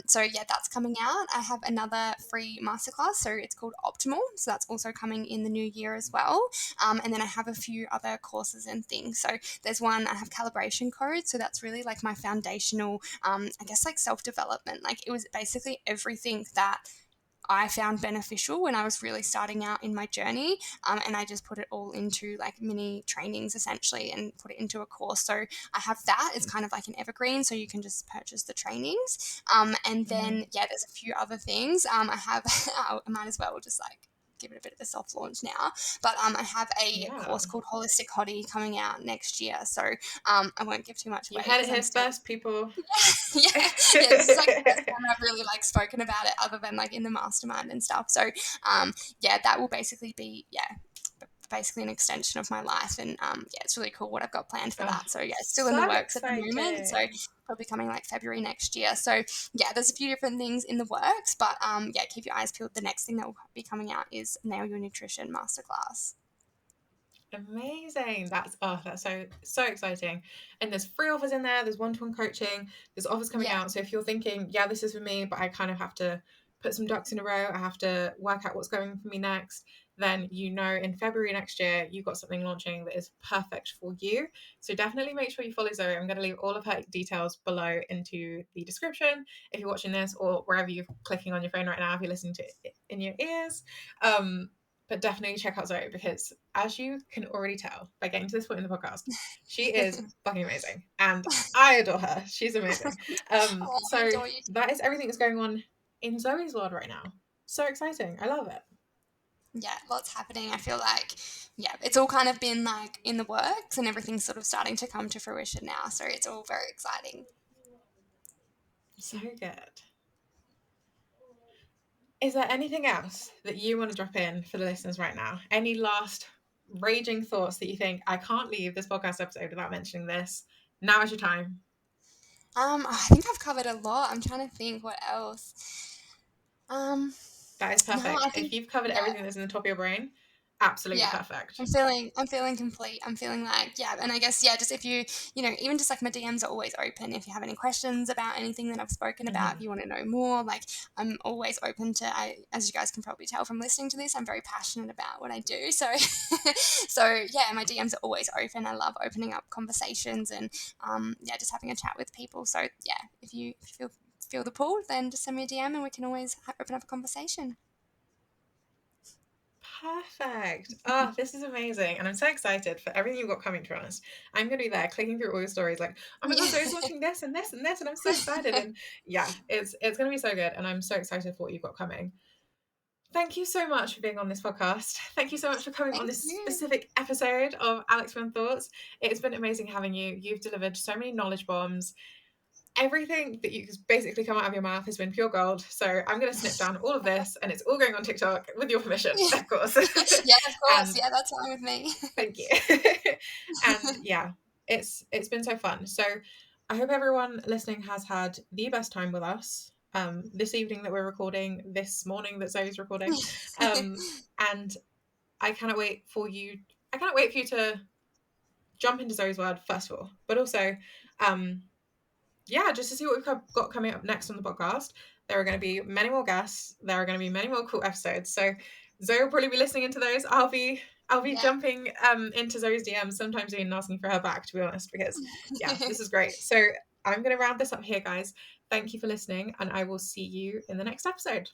So yeah, that's coming out. I have another free masterclass, so it's called Optimal. So that's also coming in the new year as well. And then I have a few other courses and things. So there's one, I have calibration code. So that's really like my foundational, I guess like self-development. Like it was basically everything that I found beneficial when I was really starting out in my journey. And I just put it all into like mini trainings essentially and put it into a course. So I have that. It's kind of like an evergreen. So you can just purchase the trainings. And then, yeah, there's a few other things. I have, I might as well just like give it a bit of a soft launch now. But I have a Yeah. course called Holistic Hottie coming out next year. So I won't give too much You away heard it because I'm here still first, people. yeah, yeah, this is like the first time I've really like spoken about it other than like in the mastermind and stuff. So yeah, that will basically be basically an extension of my life, and yeah, it's really cool what I've got planned for Oh, that. So yeah, it's still in the so works at the moment. So exciting. probably coming like February next year. So yeah, there's a few different things in the works, but yeah, keep your eyes peeled. The next thing that will be coming out is Nail Your Nutrition Masterclass. Amazing. That's so exciting. And there's free offers in there, there's one-to-one coaching, there's offers coming Yeah. out. So if you're thinking, yeah, this is for me, but I kind of have to put some ducks in a row, I have to work out what's going for me next, then you know in February next year you've got something launching that is perfect for you. So definitely make sure you follow Zoe. I'm going to leave all of her details below into the description if you're watching this, or wherever you're clicking on your phone right now if you're listening to it in your ears. But definitely check out Zoe, because as you can already tell by getting to this point in the podcast, she is fucking amazing and I adore her. She's amazing. Oh, I So adore you. that is everything that's going on in Zoe's world right now. So exciting. I love it. Yeah, lots happening. I feel like, yeah, it's all kind of been like in the works and everything's sort of starting to come to fruition now. So it's all very exciting. So good. Is there anything else that you want to drop in for the listeners right now? Any last raging thoughts that you think, I can't leave this podcast episode without mentioning this? Now is your time. I think I've covered a lot. I'm trying to think what else. Um, That is no, perfect. I If think, you've covered yeah, everything that's in the top of your brain, absolutely yeah. perfect. I'm feeling complete. I'm feeling like, yeah. And I guess, yeah, just if you know, even just like my DMs are always open. If you have any questions about anything that I've spoken about, if Mm-hmm. you want to know more, like I'm always open to, as you guys can probably tell from listening to this, I'm very passionate about what I do. So, so yeah, my DMs are always open. I love opening up conversations and, yeah, just having a chat with people. So yeah, if you feel the pull, then just send me a DM and we can always open up a conversation. Perfect. Oh, this is amazing. And I'm so excited for everything you've got coming, to be honest. I'm going to be there clicking through all your stories like, oh my God, Yeah. Zoe's launching this and this and this. And I'm so excited. And yeah, it's going to be so good. And I'm so excited for what you've got coming. Thank you so much for being on this podcast. Thank you so much for coming on Thank this you. specific episode of Alex Fun Thoughts. It's been amazing having you. You've delivered so many knowledge bombs. Everything that you basically come out of your mouth has been pure gold. So I'm going to snip down all of this and it's all going on TikTok with your permission, Yeah. of course. Yeah, of course. And Yeah, that's fine with me. thank you. And yeah, it's been so fun. So I hope everyone listening has had the best time with us. This evening that we're recording, this morning that Zoe's recording. And I cannot wait for you. I cannot wait for you to jump into Zoe's world first of all, but also, yeah, just to see what we've got coming up next on the podcast. There are going to be many more guests. There are going to be many more cool episodes. So Zoe will probably be listening into those. I'll be Yeah. jumping into Zoe's DMs, sometimes even asking for her back, to be honest, because yeah, this is great. So I'm going to round this up here, guys. Thank you for listening, and I will see you in the next episode.